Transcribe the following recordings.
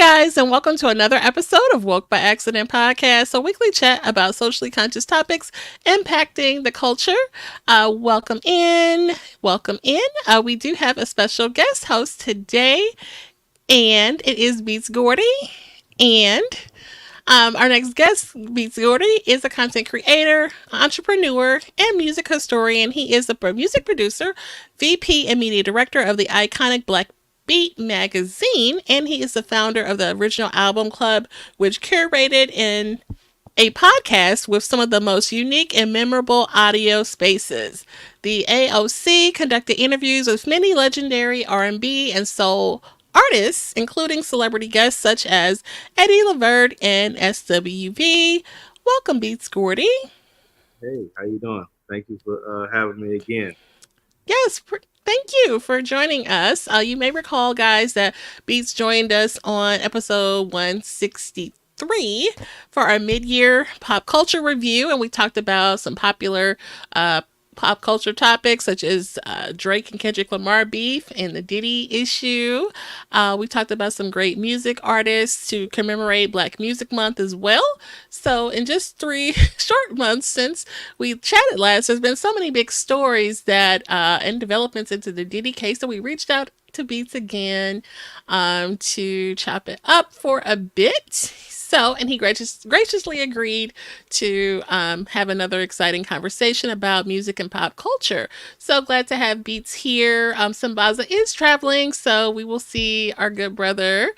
guys, and welcome to another episode of Woke by Accident podcast, a weekly chat about socially conscious topics impacting the culture. Welcome in. Welcome in. We do have a special guest host today, and it is Beats Gordy. And our next guest, Beats Gordy, is a content creator, entrepreneur, and music historian. He is a music producer, VP, and media director of the iconic Black Beat magazine, and he is the founder of the Original Album Club, which curated in a podcast with some of the most unique and memorable audio spaces. The AOC conducted interviews with many legendary R&B and soul artists, including celebrity guests such as Eddie Laverde and SWV. Welcome, Beats Gordy. Hey, how you doing? Thank you for having me again. Yes, thank you for joining us. You may recall, guys, that Beats joined us on episode 163 for our mid-year pop culture review, and we talked about some popular pop culture topics such as Drake and Kendrick Lamar beef and the Diddy issue. We talked about some great music artists to commemorate Black Music Month as well. So, in just 3 short months since we chatted last, there's been so many big stories that and developments into the Diddy case that we reached out to Beats again to chop it up for a bit. So, and he graciously agreed to have another exciting conversation about music and pop culture. So glad to have Beats here. Sambaza is traveling, so we will see our good brother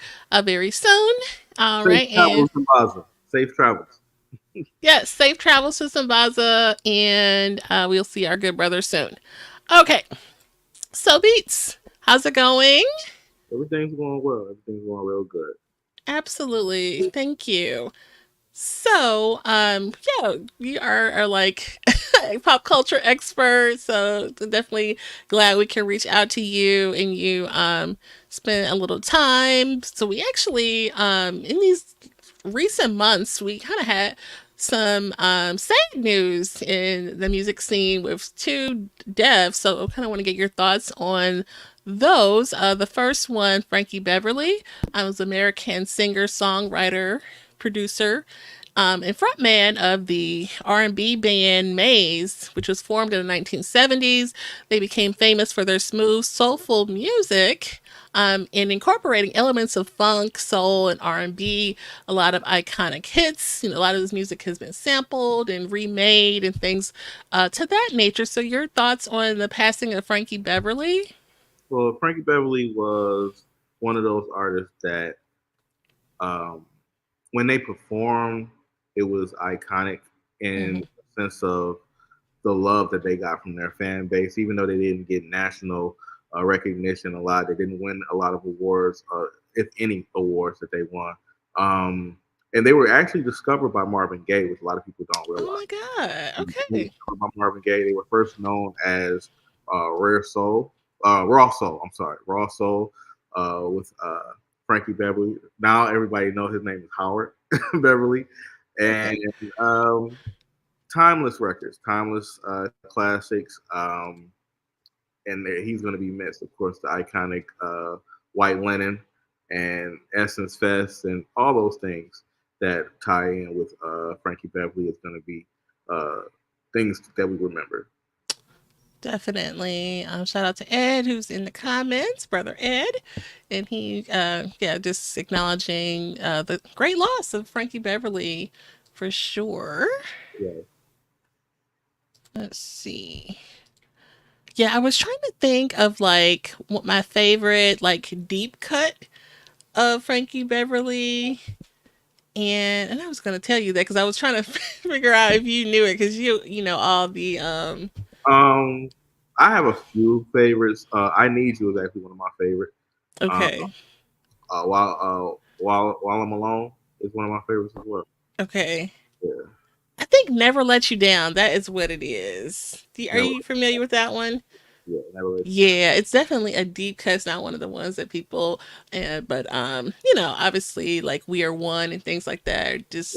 very soon. All Safe right, and travels to Basel. Safe travels. yes, safe travels to Sambaza, and we'll see our good brother soon. Okay, so Beats, how's it going? Everything's going well. Everything's going real good. Absolutely, thank you. So, yeah, we are like pop culture experts, so definitely glad we can reach out to you and you spend a little time. So we actually in these recent months we kind of had some sad news in the music scene with two deaths. So I kind of want to get your thoughts on those. The first one, Frankie Beverly, was an American singer, songwriter, producer, and frontman of the R&B band Maze, which was formed in the 1970s. They became famous for their smooth, soulful music, and incorporating elements of funk, soul, and R&B. A lot of iconic hits. A lot of this music has been sampled and remade and things to that nature. So, your thoughts on the passing of Frankie Beverly? Well, Frankie Beverly was one of those artists that, um, when they performed, it was iconic in Mm-hmm. the sense of the love that they got from their fan base. Even though they didn't get national recognition a lot, they didn't win a lot of awards, if any awards that they won. Um, and they were actually discovered by Marvin Gaye, which a lot of people don't Oh realize. my God. They were Okay. discovered by Marvin Gaye. They were first known as Rare Soul, Raw Soul. I'm sorry, Raw Soul, with Frankie Beverly. Now everybody knows his name is Howard Beverly, and Okay. um, timeless records, timeless classics. And he's going to be missed. Of course, the iconic White Linen and Essence Fest and all those things that tie in with Frankie Beverly is going to be uh, things that we remember. Definitely. Shout out to Ed, who's in the comments, brother Ed, and he, yeah, just acknowledging the great loss of Frankie Beverly, for sure. Yeah. Let's see. Yeah, I was trying to think of like what my favorite like deep cut of Frankie Beverly, and I was gonna tell you that because I was trying to figure out if you knew it because you know all the Um, I have a few favorites. I Need You is actually one of my favorite. Um, okay. while I'm alone is one of my favorites as well. Okay. Yeah. I think Never Let You Down. That is what it is. Are Never. you familiar with that one? Yeah. Never let you down. Yeah, it's definitely a deep cut. It's not one of the ones that people, but obviously, like We Are One and things like that, are Yeah. just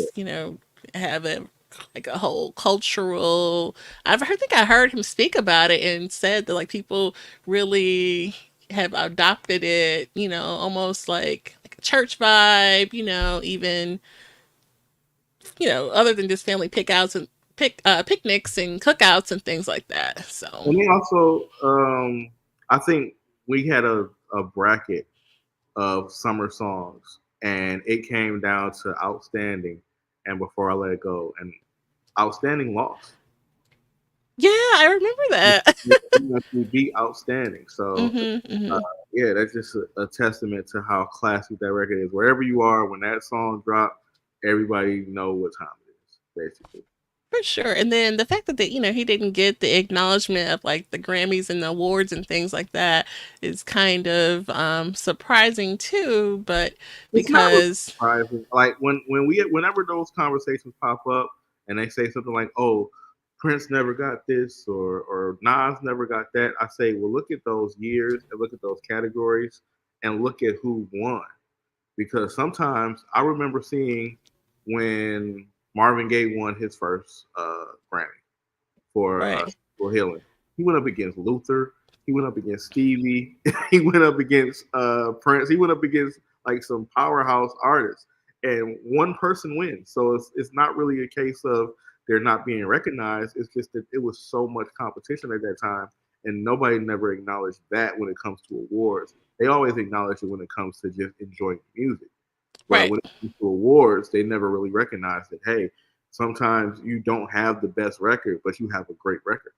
have a like a whole cultural. Think I heard him speak about it and said that like people really have adopted it. Almost like church vibe, even other than just family pickouts and picnics and cookouts and things like that. So And they also, I think we had a bracket of summer songs, and it came down to Outstanding and Before I Let It Go, and Outstanding lost. yeah, I remember that. We beat Outstanding, so Mhm, uh, mhm. yeah, that's just a testament to how classic that record is. Wherever you are, when that song dropped, everybody know what time it is, basically. For sure. And then the fact that he didn't get the acknowledgement of like the Grammys and the awards and things like that is kind of surprising too, but It's not really because surprising. Like whenever those conversations pop up and they say something like, "Oh, Prince never got this," or Nas never got that, I say, well, look at those years and look at those categories and look at who won. Because sometimes I remember seeing when Marvin Gaye won his first Grammy for right. for Healing. He went up against Luther. He went up against Stevie. He went up against Prince. He went up against like some powerhouse artists, and one person wins. So it's not really a case of they're not being recognized. It's just that it was so much competition at that time, and nobody never acknowledged that when it comes to awards. They always acknowledge it when it comes to just enjoying music. But Right. when it comes to awards, they never really recognize that, hey, sometimes you don't have the best record, but you have a great record.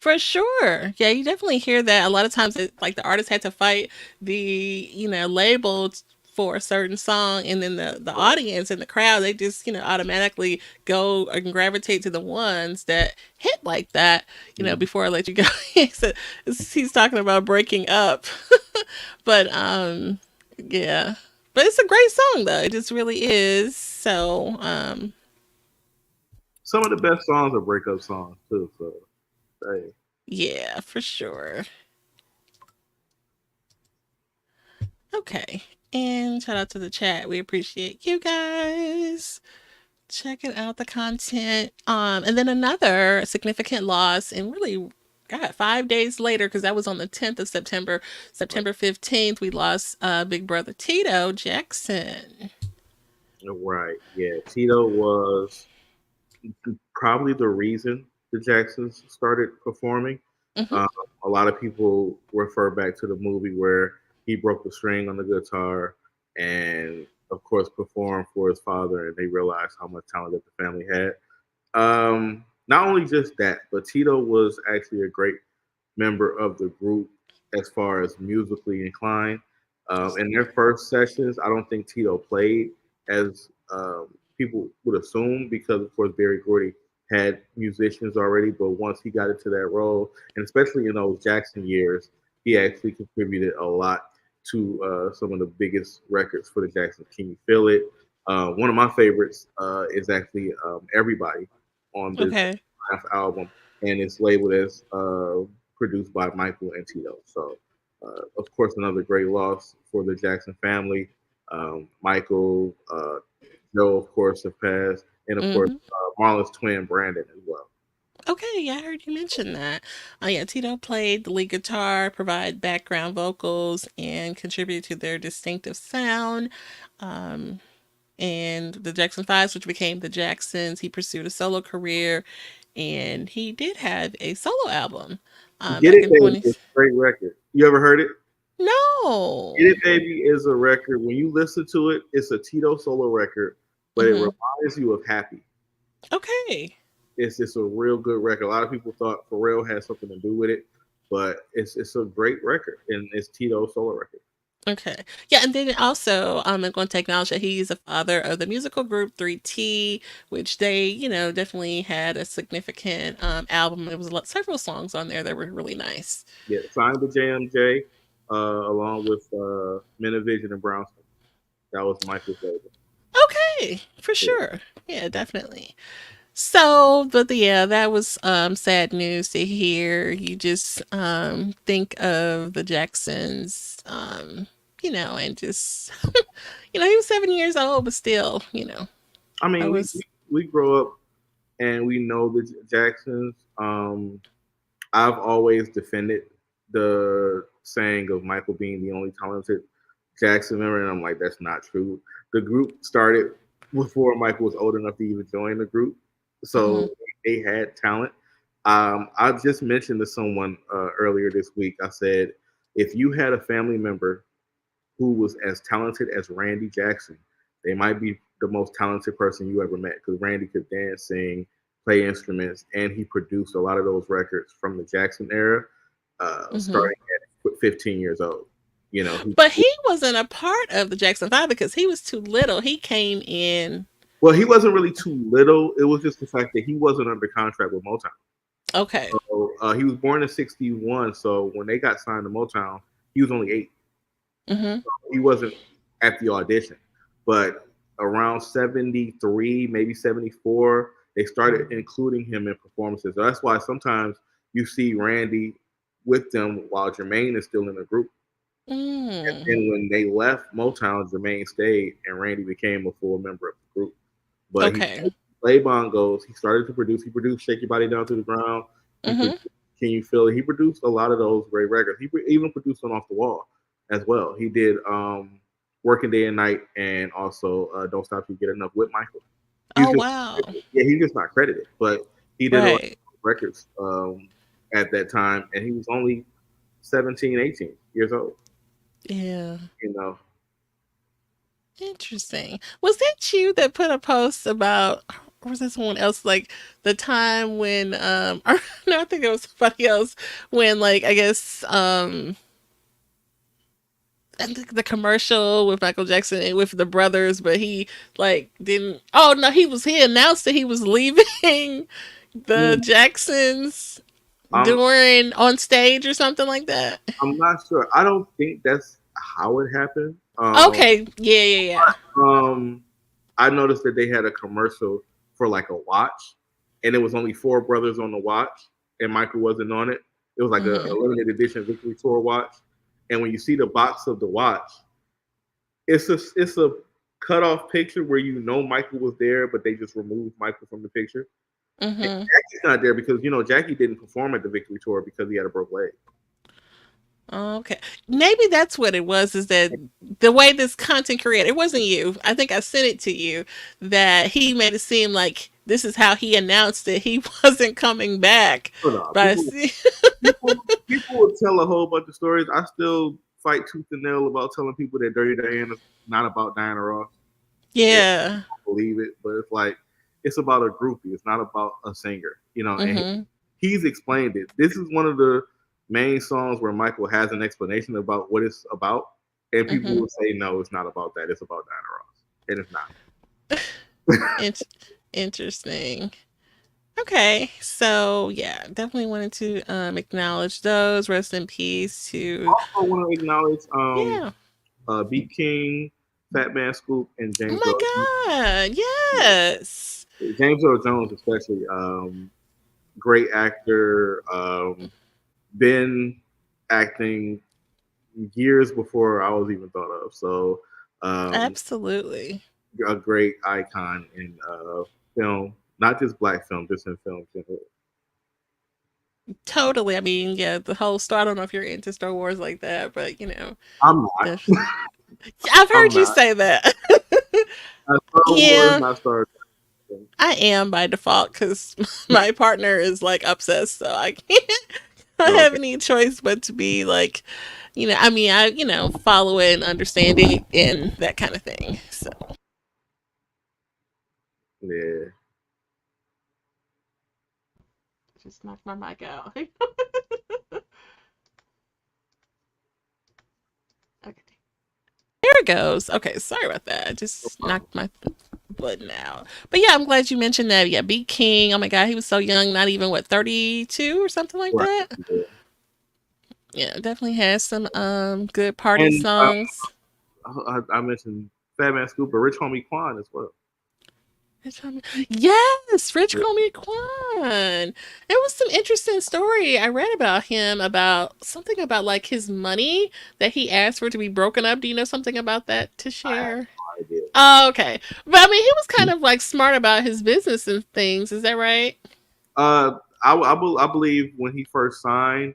For sure. Yeah, you definitely hear that. A lot of times, like the artist had to fight the, label for a certain song, and then the audience and the crowd, they just, automatically go and gravitate to the ones that hit like that, Mhm. before I let you go. So, he's talking about breaking up. But, yeah. But it's a great song, though. It just really is. So, Some of the best songs are breakup songs too. So hey, yeah, for sure. Okay. And shout out to the chat. We appreciate you guys checking out the content. And then another significant loss, and really, God, 5 days later, because that was on the 10th of September, September 15th, we lost Big Brother Tito Jackson. right, yeah, Tito was probably the reason the Jacksons started performing. Hmm. Um, a lot of people refer back to the movie where he broke the string on the guitar and, of course, performed for his father, and they realized how much talent that the family had. Not only just that, but Tito was actually a great member of the group as far as musically inclined. In their first sessions, I don't think Tito played as people would assume because, of course, Barry Gordy had musicians already. But once he got into that role, and especially in those Jackson years, he actually contributed a lot to some of the biggest records for the Jacksons. Can You Feel It? One of my favorites is actually Everybody on this Okay. album, and it's labeled as produced by Michael and Tito. So, of course, another great loss for the Jackson family. Michael, Joe, of course, have passed, and of course, Hmm. Marlon's twin Brandon as well. Okay, yeah, I heard you mention that. Yeah, Tito played the lead guitar, provide background vocals, and contributed to their distinctive sound. Um, and the Jackson Fives, which became the Jacksons. He pursued a solo career, and he did have a solo album Get back It in Baby 20. is a great record. You ever heard it? Get No. It Baby is a record. When you listen to it, it's a Tito solo record, but it Hmm. reminds you of Happy. Okay. It's just a real good record. A lot of people thought Pharrell had something to do with it, but it's a great record, and it's Tito's solo record. Okay. Yeah, and then also I'm going to acknowledge that he's the father of the musical group 3T, which they, definitely had a significant album. There was several songs on there that were really nice. Yeah, signed to JMJ, along with Minivision and Brownstone. That was Michael's label. Okay, for Yeah. sure. Yeah, definitely. So, but yeah, that was sad news to hear. You just think of the Jacksons, and just he was 7 years old, but still, I I mean, was we grow up and we know the Jacksons. I've always defended the saying of Michael being the only talented Jackson member, and I'm like, that's not true. The group started before Michael was old enough to even join the group, Mm-hmm. so they had talent. I just mentioned to someone earlier this week. I said, if you had a family member who was as talented as Randy Jackson, they might be the most talented person you ever met because Randy could dance, sing, play instruments, and he produced a lot of those records from the Jackson era, Mm-hmm. starting at 15 years old. You know, But he wasn't a part of the Jackson Five because he was too little. He came in. well, he wasn't really too little. It was just the fact that he wasn't under contract with Motown. Okay. So he was born in '61. So when they got signed to Motown, he was only 8. Mm-hmm. He wasn't at the audition, but around 73, maybe 74, they started including him in performances. So that's why sometimes you see Randy with them while Jermaine is still in the group. Mm. And when they left Motown, Jermaine stayed, and Randy became a full member of the group. But he Okay. played bongos. He started to produce. He produced "Shake Your Body Down to the Ground." He Mm-hmm. produced "Can You Feel It." He produced a lot of those great records. He even produced one "Off the Wall" as well. He did "Working Day and Night" and also "Don't Stop Till You Get Enough" with Michael. He's Oh just wow. yeah, he's just not credited, but he did a lot Right. of records at that time, and he was only 17, 18 years old. Yeah. You know, Interesting. Was that you that put a post about, or was that someone else? Like the time when, or no, I think it was somebody else when, like, I guess, I think the commercial with Michael Jackson and with the brothers, but he like didn't. Oh no, he announced that he was leaving the mm, Jacksons I'm during on stage or something like that. I'm not sure. I don't think that's how it happened. Okay, yeah, yeah, yeah. Um, I noticed that they had a commercial for like a watch, and it was only 4 brothers on the watch, and Michael wasn't on it. It was like a Mm-hmm. limited edition Victory Tour watch, and when you see the box of the watch, it's a cut off picture where you know Michael was there, but they just removed Michael from the picture. And Mm-hmm. Jackie's not there because Jackie didn't perform at the Victory Tour because he had a broke leg. Okay. Maybe that's what it was, is that the way this content creator, it wasn't you. I think I sent it to you, that he made it seem like this is how he announced that he wasn't coming back. Hold on, But I people see. people people will tell a whole bunch of stories. I still fight tooth and nail about telling people that Dirty Diana's not about Diana Ross. They Yeah. don't believe it, but it's like it's about a groupie. It's not about a singer, And Mm-hmm. he's explained it. This is one of the main songs where Michael has an explanation about what it's about, and people Mm-hmm. will say no, it's not about that. It's about Diana Ross, and it's not. Int- Interesting. Okay. So yeah, definitely wanted to acknowledge those. Rest in peace to, I want to acknowledge yeah. Beat King, Fat Man Scoop, and Oh James Earl my god. Jones. Yes. James Earl Jones, especially, great actor. Been acting years before I was even thought of. So, um, Absolutely. a great icon in film, not just black film, just in film. Totally. I mean, yeah, the whole story. I don't know if you're into Star Wars like that, but I'm not. def- I've I'm heard you not. say that. Star Wars, Yeah, not Star Trek. I am by default because my partner is like obsessed, so I can't. I have Okay. any choice but to be like, I mean, follow it and understand it and that kind of thing. So Yeah. just knock my mic out. Okay. There it goes. Okay, sorry about that. I just knocked my button out. But yeah, I'm glad you mentioned that. Yeah, B King. Oh my God, he was so young. Not even what, 32 or something like Right. that. Yeah. Yeah, definitely has some good party And songs. I mentioned Fat Man Scoop, but Rich Homie Quan as well. Yes, Rich Yeah. Homie Quan. There was some interesting story I read about him, about something about like his money that he asked for to be broken up. Do you know something about that to I have share? no idea. Oh, okay. But I mean, he was kind of like smart about his business and things. Is that right? I believe when he first signed,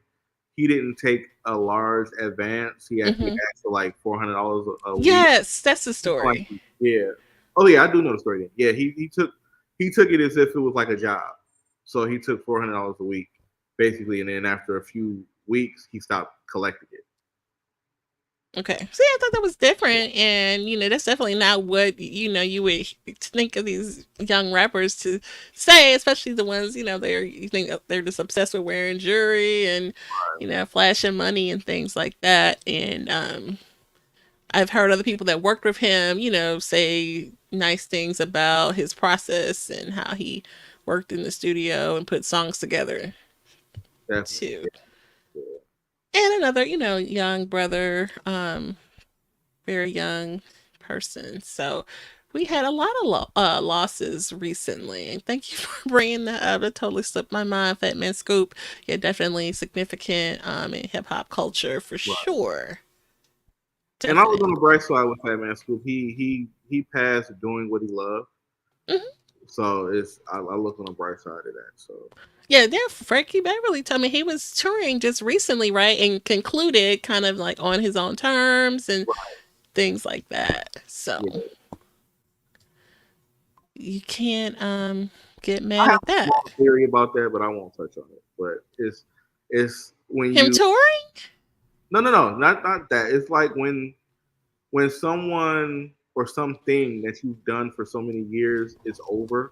he didn't take a large advance. He actually Mm-hmm. asked for like $400 a week. Yes, that's the Like, story. yeah. Oh yeah, I do know the story. Then. Yeah, he took it as if it was like a job. So he took $400 a week, basically, and then after a few weeks, he stopped collecting it. Okay. See, I thought that was different, and that's definitely not what you would think of these young rappers to say, especially the ones you think they're just obsessed with wearing jewelry and flashing money and things like that. And I've heard other people that worked with him, say nice things about his process and how he worked in the studio and put songs together Definitely. too. Yeah. And another, young brother, very young person. So we had a lot of losses recently. And thank you for bringing that up. It totally slipped my mind. Fat Man Scoop, yeah, definitely significant in hip hop culture for Right. sure. And I was Definite. on the bright side with Fat Man Scoop. He passed doing what he loved. Hmm. So I look on the bright side of that. So Yeah, there. Frankie Beverly told me he was touring just recently, right, and concluded kind of like on his own terms and things like that. So yeah, you can't get I mad have at a small that. theory about that, but I won't touch on it. But it's when Him you touring? no, not that. It's like when someone or something that you've done for so many years is over,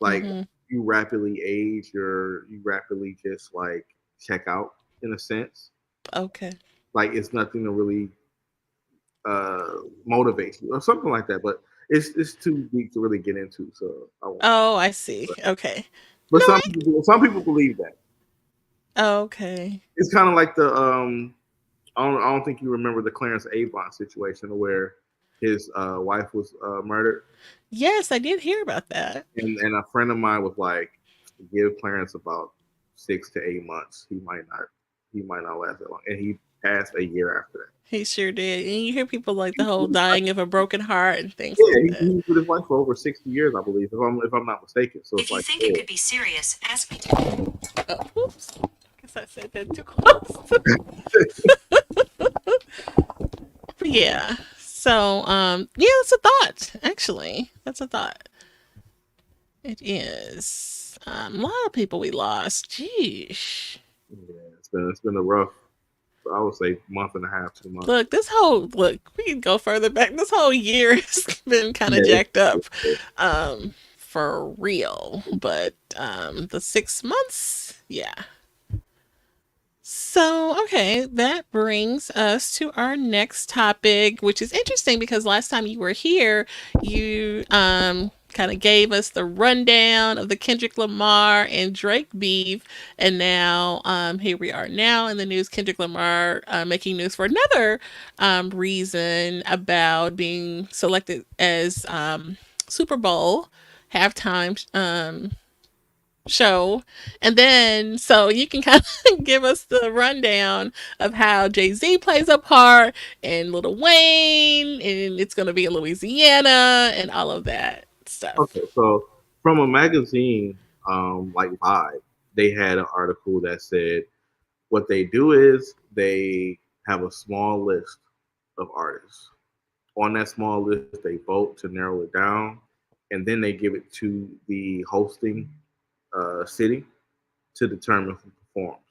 like Mm-hmm. you rapidly age or you rapidly just like check out in a sense. Okay. Like it's nothing to really motivate you or something like that. But it's too deep to really get into, so I won't. Oh, I see. But, Okay. but No, some people believe that. okay. It's kind of like the I don't think you remember the Clarence Avon situation where his wife was murdered, Yes, I did hear about that. and a friend of mine was like, give Clarence about 6 to 8 months. He might not last that long, and he passed a year after that. He sure did. And you hear people like the whole dying of a broken heart and things Yeah, like that. he was with his wife for over 60 years, I believe, if I'm not mistaken. So it's If you like, think it yeah. could be serious, ask me to. Oh, oops. Guess I said that too close. But yeah. So, yeah, that's a thought, actually. That's a thought. It is. A lot of people we lost. Jeez. Yeah, it's been a rough, I would say, month and a half, 2 months. Look, we can go further back. This whole year has been kind of Yeah, jacked up, for real. But the 6 months, yeah. So, okay, that brings us to our next topic, which is interesting because last time you were here, you kind of gave us the rundown of the Kendrick Lamar and Drake beef, and now here we are now in the news. Kendrick Lamar making news for another reason about being selected as Super Bowl halftime show. And then, so you can kind of give us the rundown of how Jay Z plays a part and Lil Wayne, and it's going to be in Louisiana and all of that stuff. okay, so from a magazine like Vibe, they had an article that said what they do is they have a small list of artists. On that small list, they vote to narrow it down, and then they give it to the hosting city to determine who performs.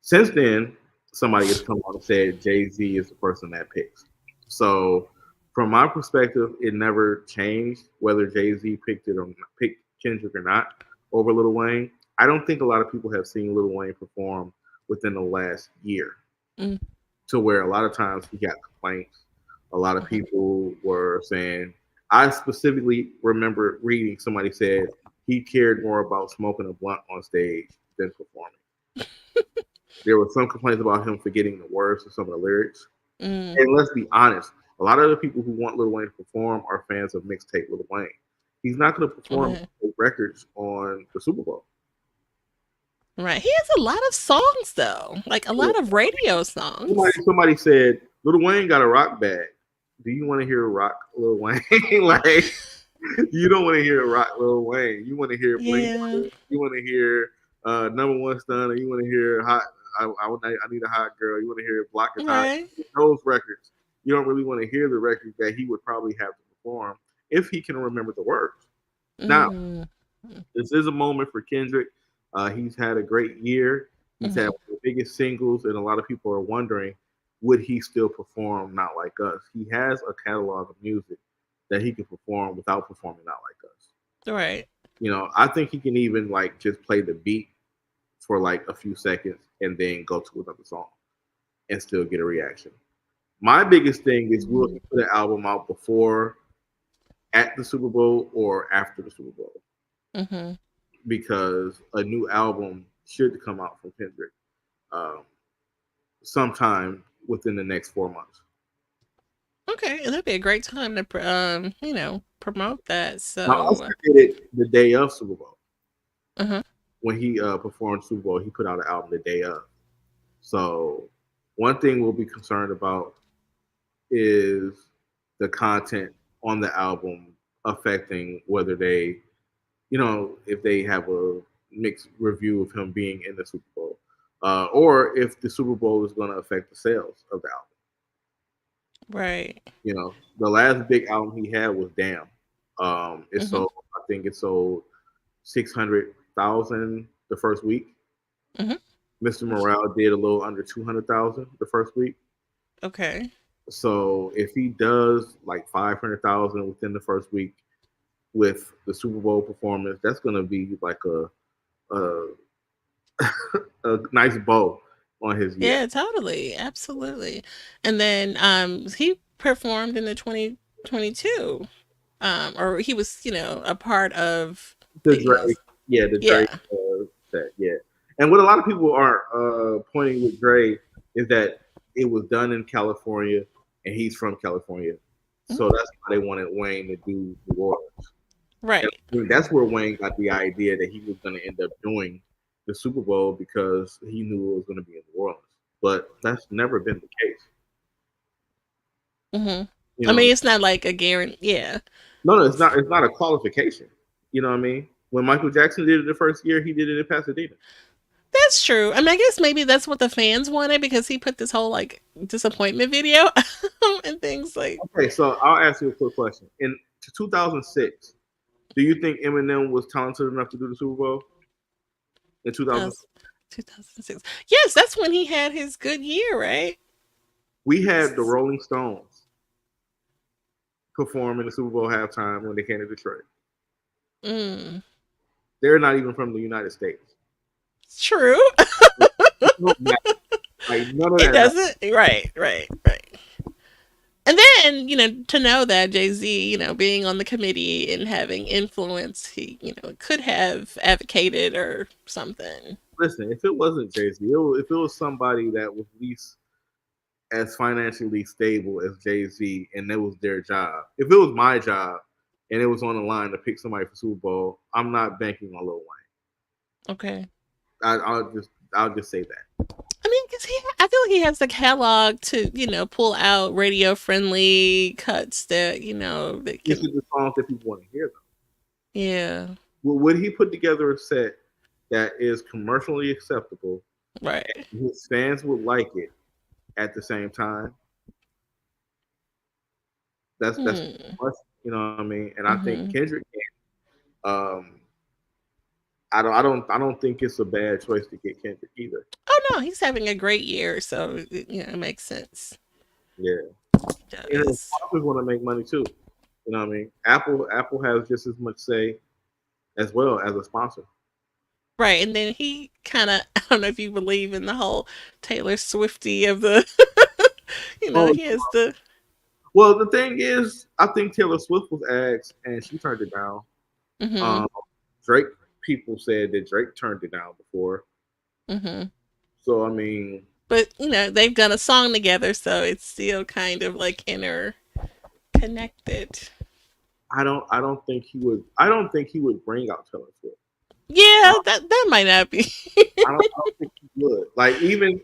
Since then, somebody has come out and said Jay Z is the person that picks. So, from my perspective, it never changed whether Jay Z picked it or not, picked Kendrick or not over Lil Wayne. I don't think a lot of people have seen Lil Wayne perform within the last year, Mm, to where a lot of times he got complaints. A lot of mhm. people were saying, I specifically remember reading somebody said he cared more about smoking a blunt on stage than performing. There were some complaints about him forgetting the words of some of the lyrics. Mm, And let's be honest, a lot of the people who want Lil Wayne to perform are fans of mixtape Lil Wayne. He's not going to perform okay. records on the Super Bowl. Right. He has a lot of songs, though, like a lot of radio songs. Somebody said Lil Wayne got a rock bag. Do you want to hear rock Lil Wayne? Like you don't want to hear rock Lil Wayne. You want to hear Bling. Yeah. You want to hear Number One Stun, or you want to hear I need a hot girl. You want to hear Block is hot? Right. Those records. You don't really want to hear the records that he would probably have to perform if he can remember the words. Now, Mm-hmm. this is a moment for Kendrick. He's had a great year. He's had Mm-hmm. one of the biggest singles, and a lot of people are wondering, would he still perform Not Like Us? He has a catalog of music that he can perform without performing Not Like Us. Right. I think he can even like just play the beat for like a few seconds and then go to another song and still get a reaction. My biggest thing is, will he put an album out before, at the Super Bowl, or after the Super Bowl? Mm-hmm. Because a new album should come out from Kendrick um, sometime within the next 4 months. Okay, and that'd be a great time to, promote that. Now, So, Oscar did it the day of Super Bowl. uh-huh. When he performed Super Bowl, he put out an album the day of. So, one thing we'll be concerned about is the content on the album affecting whether they, if they have a mixed review of him being in the Super Bowl, or if the Super Bowl is going to affect the sales of the album. Right. The last big album he had was Damn. It Mm-hmm. sold, I think it sold 600,000 the first week. Mm-hmm. Mr. Morale did a little under 200,000 the first week. Okay. So if he does like 500,000 within the first week with the Super Bowl performance, that's going to be like a a nice bow on his year. Yeah, totally. Absolutely. And then he performed in the 2022. Or he was, a part of The the Drake, yeah, the Drake yeah. set, yeah. And what a lot of people are pointing with Drake is that it was done in California, and he's from California, Mhm. so that's why they wanted Wayne to do New Orleans. And Right. I think that's where Wayne got the idea that he was going to end up doing the Super Bowl because he knew it was going to be in New Orleans. But that's never been the case. Hmm. You I know, mean, it's not like a guarantee. Yeah. no, it's not. It's not a qualification. You know what I mean? When Michael Jackson did it the first year, he did it in Pasadena. That's true. I mean, I guess maybe that's what the fans wanted because he put this whole like disappointment video and things like Okay, so I'll ask you a quick question. In 2006, do you think Eminem was talented enough to do the Super Bowl in 2000? 2006. Yes, that's when he had his good year, right? We had the Rolling Stones perform in the Super Bowl halftime when they came to Detroit. Mm, They're not even from the United States. true. Like none of It that. doesn't. Right, right, right. And then, to know that Jay-Z, being on the committee and having influence, he, could have advocated or something. Listen, if it wasn't Jay Z, if it was somebody that was at least as financially stable as Jay Z, and it was their job. If it was my job and it was on the line to pick somebody for Super Bowl, I'm not banking on Lil Wayne. Okay. I'll just say that. I mean, because I feel like he has the catalog to, pull out radio friendly cuts that, that These can, are the songs that people want to hear. Though, yeah, would he put together a set that is commercially acceptable right. and his fans would like it at the same time? That's Hmm. you know what I mean. And I think Mm-hmm. Kendrick can. I don't think it's a bad choice to get Kendrick either. Oh, no, he's having a great year. So, it makes sense. Yeah. It does. Sponsors want to make money too. You know what I mean? Apple has just as much say as well as a sponsor. Right. And then he kind of, I don't know if you believe in the whole Taylor Swifty of the, Oh he has the, well, the thing is, I think Taylor Swift was asked and she turned it down. mm-hmm, Um, Drake people said that Drake turned it down before. mm-hmm. So I mean, But, they've done a song together. So it's still kind of like interconnected. I don't think he would bring out Taylor Swift. Yeah, Uh, that might not be. I don't think he would. Like even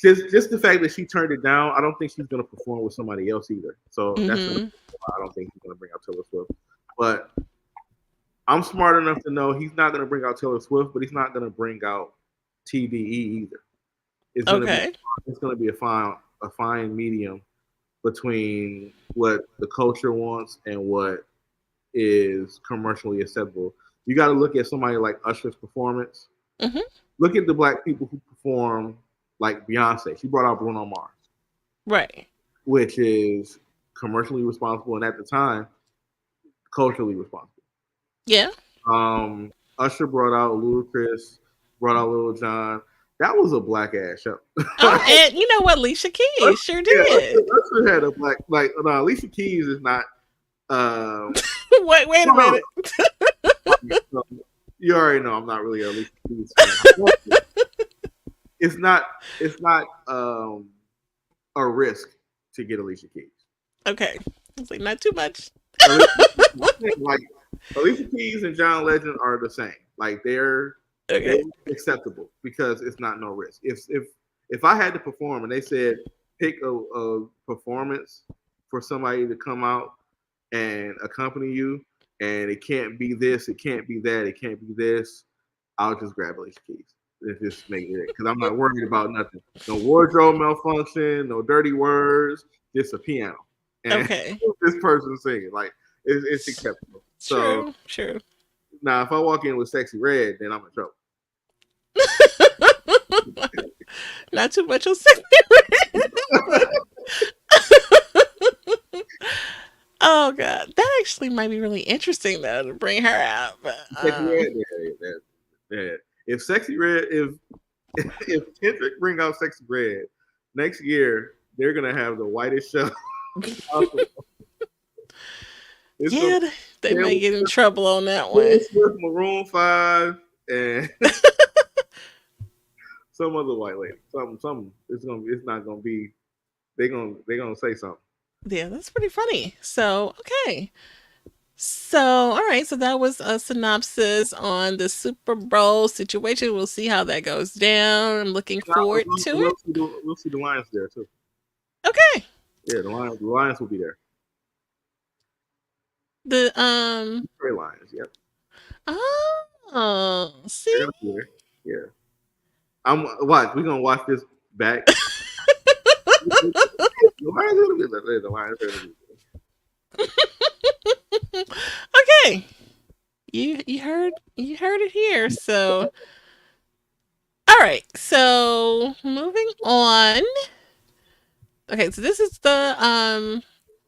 just the fact that she turned it down, I don't think she's gonna perform with somebody else either. So that's gonna. Hmm. I don't think he's gonna bring out Taylor Swift. But I'm smart enough to know he's not gonna bring out Taylor Swift, but he's not gonna bring out TDE either. It's going to be Okay. a fine medium between what the culture wants and what is commercially acceptable. You got to look at somebody like Usher's performance. Hmm. Look at the black people who perform like Beyonce. She brought out Bruno Mars, Right. which is commercially responsible and at the time culturally responsible. Yeah. Um, Usher brought out Ludacris, brought out Lil Jon. That was a black ass show. Oh, and you know what? Alicia Keys sure Yeah, did. Usher had a black like no. Alicia Keys is not. Um, Wait a no, minute. no, you already know I'm not really a Alicia Keys fan. It's not. It's not a risk to get Alicia Keys. Okay. It's like not too much. Alicia, like Alicia Keys and John Legend are the same. Like they're Okay. acceptable because it's not no risk. If I had to perform and they said pick a performance for somebody to come out and accompany you, and it can't be this, it can't be that, it can't be this, I'll just grab Alicia Keys. And just make it because I'm not worried about nothing. No wardrobe malfunction, no dirty words, just a piano and Okay. this person singing. Like it's acceptable. So True. True. now if I walk in with Sexy Red, then I'm in trouble. Not too much on sexy red. Oh god, that actually might be really interesting though to bring her out. But Sexy Red, yeah. If Sexy Red, if Kendrick bring out Sexy Red next year, they're gonna have the whitest show. It's gonna yeah, be they Taylor may get in Swift, trouble on that Taylor one. Swift, Maroon 5, and some other white lady. Something. It's not gonna be. They gonna say something. Yeah, that's pretty funny. So okay. So, all right. So that was a synopsis on the Super Bowl situation. We'll see how that goes down. I'm looking forward to it. We'll see the Lions there too. Okay. Yeah, the Lions will be there. The Detroit Lions. Yep, oh, they're see, gonna be there. Yeah, I'm watch. We're gonna watch this back. The Lions are gonna be there. The Lions are gonna be okay. You heard it here. So, all right. So moving on. Okay, so this is the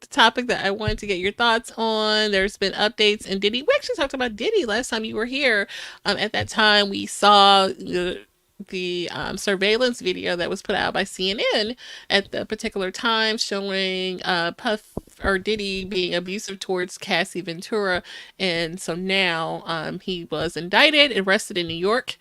topic that I wanted to get your thoughts on. There's been updates in Diddy. We actually talked about Diddy last time you were here. At that time, we saw the surveillance video that was put out by CNN at the particular time showing Puff or Diddy being abusive towards Cassie Ventura. And so now he was indicted, arrested in New York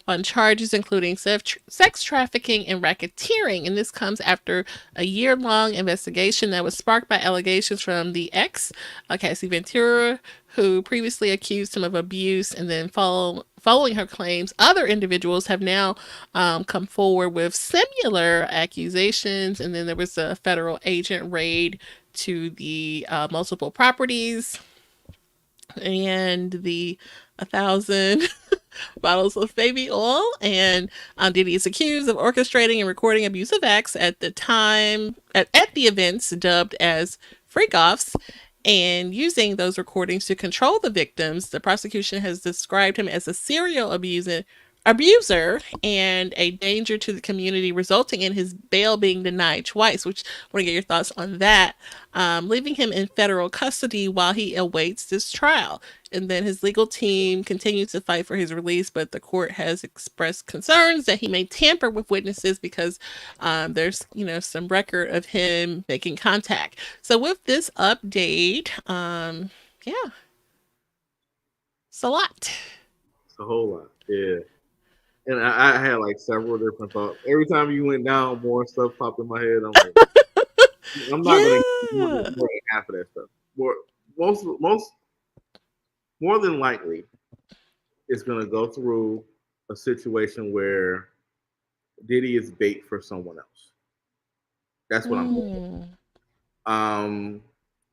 on charges including sex trafficking and racketeering. And this comes after a year long investigation that was sparked by allegations from the ex, Cassie Ventura, who previously accused him of abuse. And then following her claims, other individuals have now come forward with similar accusations. And then there was a federal agent raid to the multiple properties and the 1,000 bottles of baby oil. And Diddy is accused of orchestrating and recording abusive acts at the time at the events dubbed as freak offs and using those recordings to control the victims. The prosecution has described him as a serial abuser and a danger to the community, resulting in his bail being denied twice. Which I want to get your thoughts on that. Leaving him in federal custody while he awaits this trial. And then his legal team continues to fight for his release, but the court has expressed concerns that he may tamper with witnesses because there's some record of him making contact. So with this update, yeah, it's a lot. it's a whole lot. Yeah, and I had like several different thoughts. Every time you went down, more stuff popped in my head. I'm like, I'm not gonna get Yeah. more than half of that stuff. Most more than likely, it's gonna go through a situation where Diddy is bait for someone else. That's what I'm thinking. Mm. Um,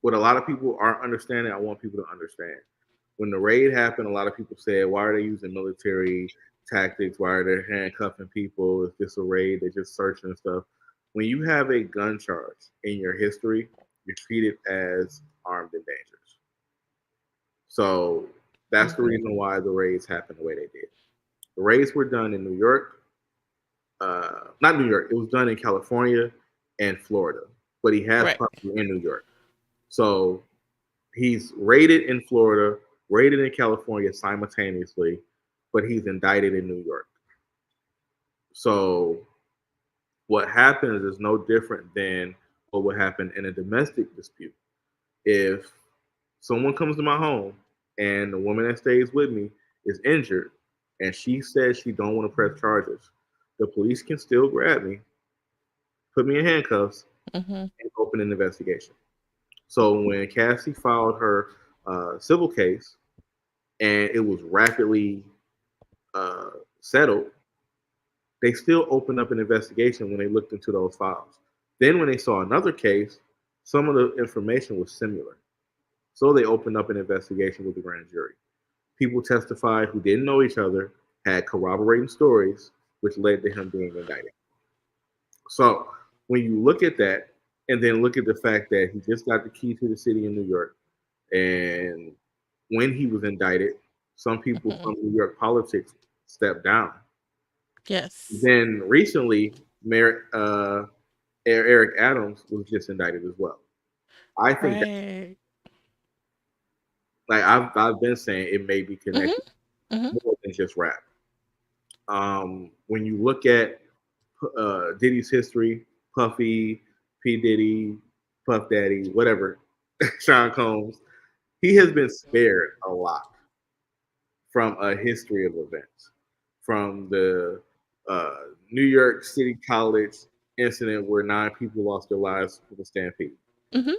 what a lot of people aren't understanding, I want people to understand. When the raid happened, a lot of people said, "Why are they using military? tactics where they're handcuffing people. It's just a raid. They're just searching and stuff. When you have a gun charge in your history, you're treated as armed and dangerous. So that's the Hmm. reason why the raids happened the way they did. The raids were done in New York, not New York. It was done in California and Florida, but he has Right. property in New York. So he's raided in Florida, raided in California simultaneously, but he's indicted in New York. So what happens is no different than what would happen in a domestic dispute. If someone comes to my home and the woman that stays with me is injured and she says she don't want to press charges, the police can still grab me, put me in handcuffs, Hmm. and open an investigation. So when Cassie filed her civil case and it was rapidly uh, settled, they still opened up an investigation when they looked into those files. Then when they saw another case, some of the information was similar. So they opened up an investigation with the grand jury. People testified who didn't know each other, had corroborating stories, which led to him being indicted. So when you look at that, and then look at the fact that he just got the key to the city in New York, and when he was indicted, some people Hmm. from New York politics stepped down. Yes. Then recently, Mayor Eric Adams was just indicted as well. I think that, Right. like I've been saying, it may be Hmm. connected Hmm. more than just rap. When you look at Diddy's history, Puffy, P Diddy, Puff Daddy, whatever, Sean Combs, he has been spared a lot from a history of events, from the uh, New York City College incident where 9 people lost their lives with a stampede, Hmm.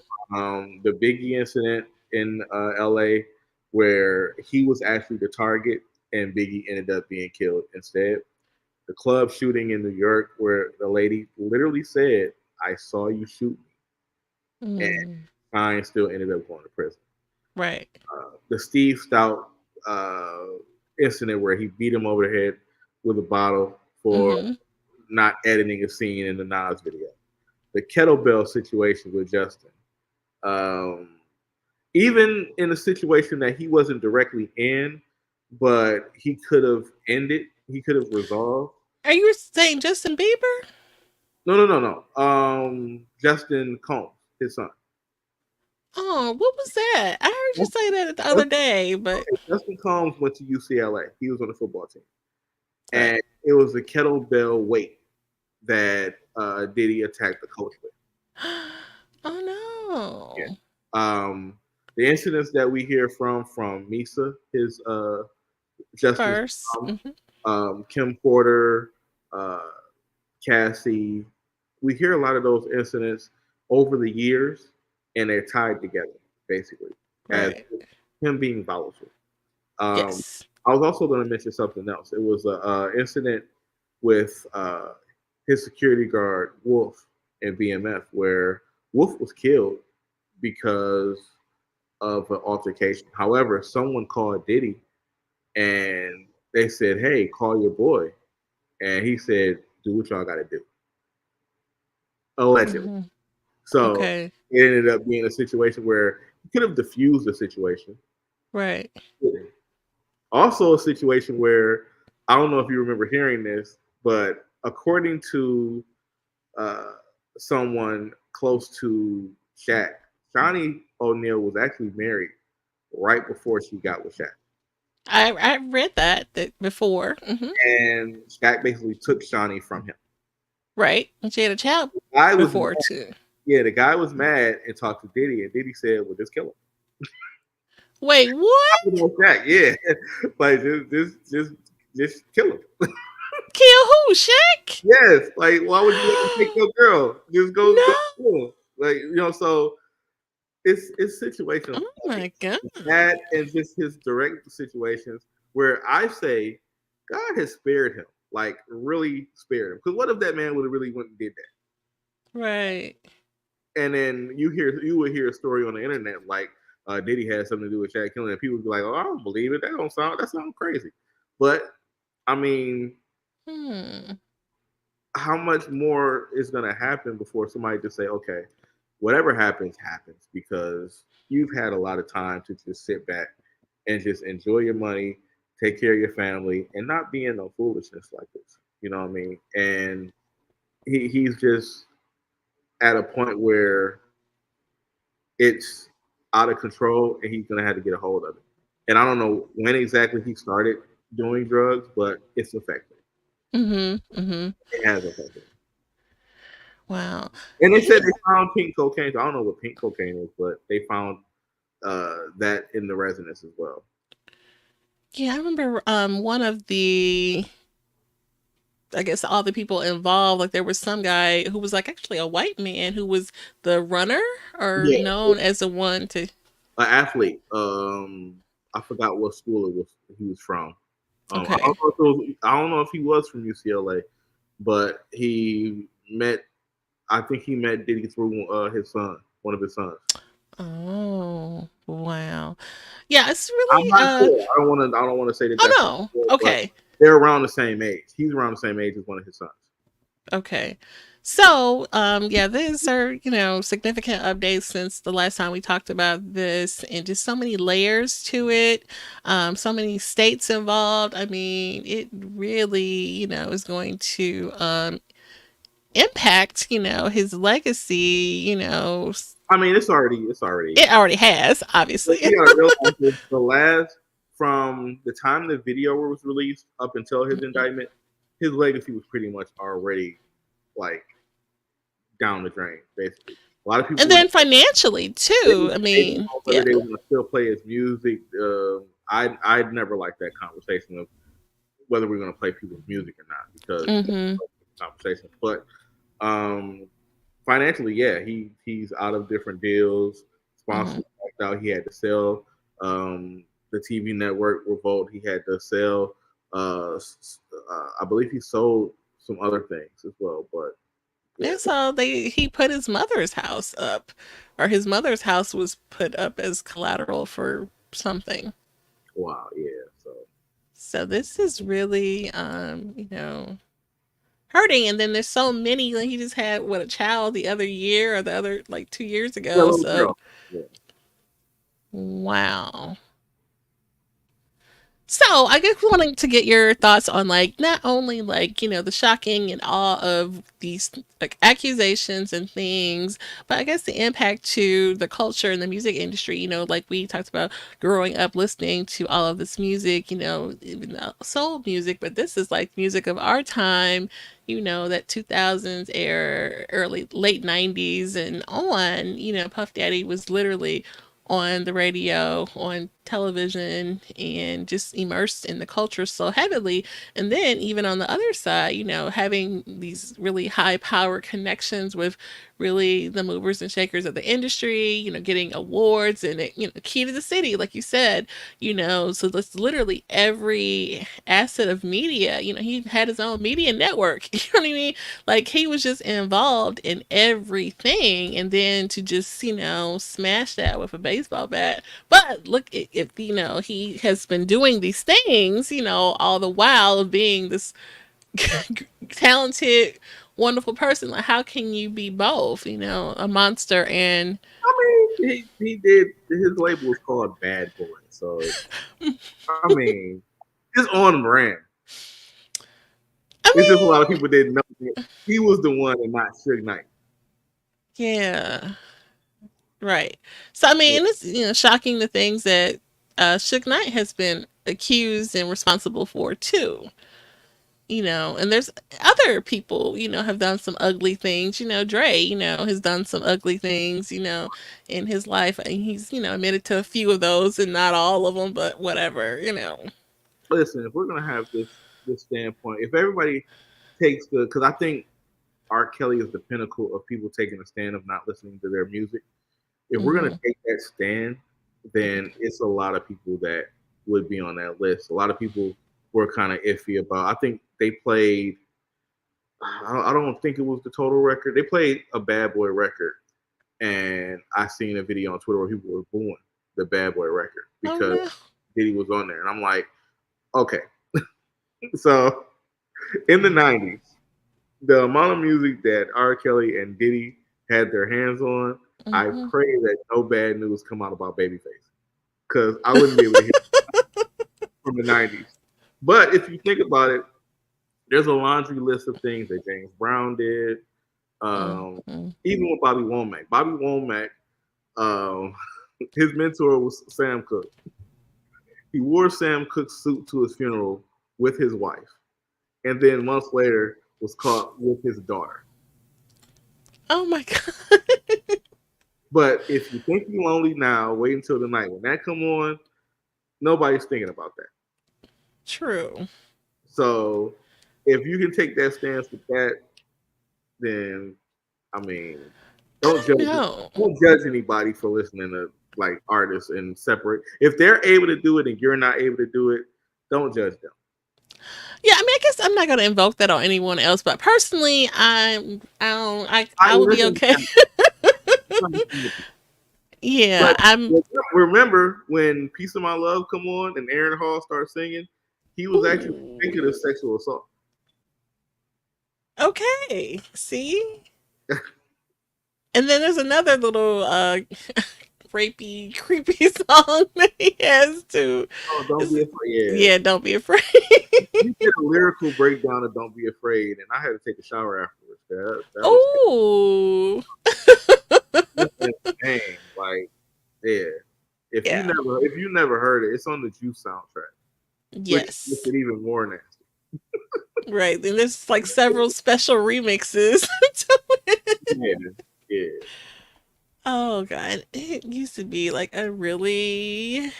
the Biggie incident in LA where he was actually the target and Biggie ended up being killed instead. The club shooting in New York where the lady literally said, "I saw you shoot me," and Mm. Fine still ended up going to prison. Right. The Steve Stout uh, incident where he beat him over the head with a bottle for Hmm. not editing a scene in the Nas video. The kettlebell situation with Justin. Um, Even in a situation that he wasn't directly in, but he could have ended, he could have resolved. Are you saying Justin Bieber? No, no, no, no. Justin Combs, his son. Oh, what was that? I heard you say that the other day, but Justin Combs went to UCLA. He was on the football team, right. and it was a kettlebell weight that Diddy attacked the coach with. Oh Yeah. no. The incidents that we hear from Misa, his Justin's First. mom, Hmm. Kim Porter, uh, Cassie. We hear a lot of those incidents over the years, and they're tied together basically as Right. him being volatile. Um, Yes. I was also going to mention something else. It was an incident with his security guard Wolf in BMF, where Wolf was killed because of an altercation. However, someone called Diddy and they said, "Hey, call your boy," and he said, "Do what y'all got to do." Allegedly. Hmm. So Okay. it ended up being a situation where he could have diffused the situation. Right. Also, a situation where I don't know if you remember hearing this, but according to uh, someone close to Shaq, Shawnee O'Neal was actually married right before she got with Shaq. I read that before. Hmm. And Shaq basically took Shawnee from him. Right. And she had a child I was before too. Yeah, the guy was mad and talked to Diddy, and Diddy said, "Well, just kill him." Wait, I what? was Shaq, yeah, like just kill him. Kill who? Shaq? Yes, like why would you let him take your girl? Just go No. kill him. Like so it's situations Oh my god. like that, and just his direct situations where I say God has spared him, like really spared him. Because what if that man would have really went and did Right. that? And then you would hear a story on the internet like Diddy had something to do with Shaq killing, and people would be like, "Oh, I don't believe it. That sounds crazy." But I mean, Hmm. how much more is going to happen before somebody just say, okay, whatever happens, happens, because you've had a lot of time to just sit back and just enjoy your money, take care of your family, and not be in no foolishness like this. You know what I mean? And he's just at a point where it's out of control and he's going to have to get a hold of it. And I don't know when exactly he started doing drugs, but it's affected. Mhm. Mhm. It has affected. Wow. And they Yeah. said they found pink cocaine. So I don't know what pink cocaine is, but they found that in the residence as well. Yeah, I remember one of the, I guess, all the people involved, like there was some guy who was like actually a white man who was the runner or Yeah, known as the one to. an athlete. I forgot what school it was he was from. Okay. I don't know if he was from UCLA, but he met. I think he met Diddy through his son, one of his sons. Oh, wow. Yeah, it's I'm really not sure. I don't want to. I don't want to say that oh that's not no. true, but Okay. they're around the same age. He's around the same age as one of his sons. Okay. So, yeah, these are, significant updates since the last time we talked about this, and just so many layers to it, so many states involved. I mean, it really, is going to impact, his legacy, I mean, it's already. it already has, obviously. You gotta realize this, the last from the time the video was released up until his indictment, his legacy was pretty much already like down the drain, basically. A lot of people And were then financially, they too. were I debating mean, on whether yeah. they were going to still play his music. I'd never liked that conversation of whether we're going to play people's music or not because Mm-hmm. conversation. But um, financially, yeah, he's out of different deals. Mm-hmm. Sponsors backed out. He had to sell the TV network Revolt. He had to sell. I believe he sold some other things as well. But yeah, And so he put his mother's house up, or his mother's house was put up as collateral for something. wow, yeah. So So this is really, hurting. And then there's so many. Like he just had what, a child the other year or the other like 2 years yeah, ago. little So girl. Yeah. wow. So I guess wanting to get your thoughts on like not only like the shocking and awe of these like accusations and things, but I guess the impact to the culture and the music industry. Like we talked about growing up listening to all of this music. Even soul music, but this is like music of our time. That 2000s era, early late 90s and on. Puff Daddy was literally on the radio, on television, and just immersed in the culture so heavily. And then, even on the other side, having these really high power connections with really the movers and shakers of the industry, getting awards and, key to the city, like you said, so that's literally every asset of media. He had his own media network. You know what I mean? Like he was just involved in everything, and then to just smash that with a baseball bat. But look, if he has been doing these things, all the while of being this talented, wonderful person. Like how can you be both? A monster and I mean, he did. His label was called Bad Boy, so I mean, it's on brand. I It's just a lot of mean, people didn't know that he was the one and not Suge Knight. yeah, right. So I Yeah. mean, it's shocking the things that Suge Knight has been accused and responsible for too. And there's other people, have done some ugly things. Dre, has done some ugly things, in his life. And he's, admitted to a few of those and not all of them, but whatever. Listen, if we're gonna have this standpoint, if everybody takes the, because I think R. Kelly is the pinnacle of people taking a stand of not listening to their music. If we're gonna Mm-hmm. take that stand, then it's a lot of people that would be on that list. A lot of people were kind of iffy about. I think they played. I don't think it was the total record. They played a Bad Boy record, and I seen a video on Twitter where people were booing the Bad Boy record Oh, because no. Diddy was on there, and I'm like, okay, So in the '90s, the amount of music that R. Kelly and Diddy had their hands on, I Hmm. pray that no bad news come out about Babyface because I wouldn't be able to hear from the '90s. But if you think about it, there's a laundry list of things that James Brown did. Um, Hmm. Even with Bobby Womack. Bobby Womack, um, his mentor was Sam Cooke. He wore Sam Cooke's suit to his funeral with his wife, and then months later was caught with his daughter. Oh my god. But if you think you're lonely now, wait until the night when that come on. Nobody's thinking about that. True. So if you can take that stance with that, then I mean, don't I judge don't know. don't judge anybody for listening to like artists and separate. If they're able to do it and you're not able to do it, don't judge them. Yeah, I mean, I guess I'm not gonna invoke that on anyone else, but personally, I don't, I I will be listen, okay. but Yeah, I'm. remember when "Piece of My Love" come on and Aaron Hall starts singing, he was actually Ooh, convicted of sexual assault. okay. See, and then there's another little rapey, creepy song that he has too. Oh, don't It's, be afraid. Yeah, yeah, don't be afraid. you did a lyrical breakdown of "Don't Be Afraid," and I had to take a shower afterwards. That was Oh, just insane. Like, yeah. yeah. If you never heard it, it's on the Juice soundtrack, which makes Yes. it even more nasty. Right. And there's like several special remixes to it. Yeah, yeah, Oh god. It used to be like a really